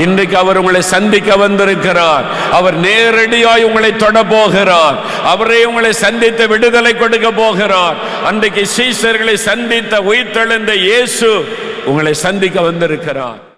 இன்றைக்கு அவர் உங்களை சந்திக்க வந்திருக்கிறார். அவர் நேரடியாய் உங்களை தொட போகிறார். அவரே உங்களை சந்தித்து விடுதலை கொடுக்க போகிறார். அன்றைக்கு சீஷர்களை சந்தித்த உயிர்த்தெழுந்த இயேசு உங்களை சந்திக்க வந்திருக்கிறார்.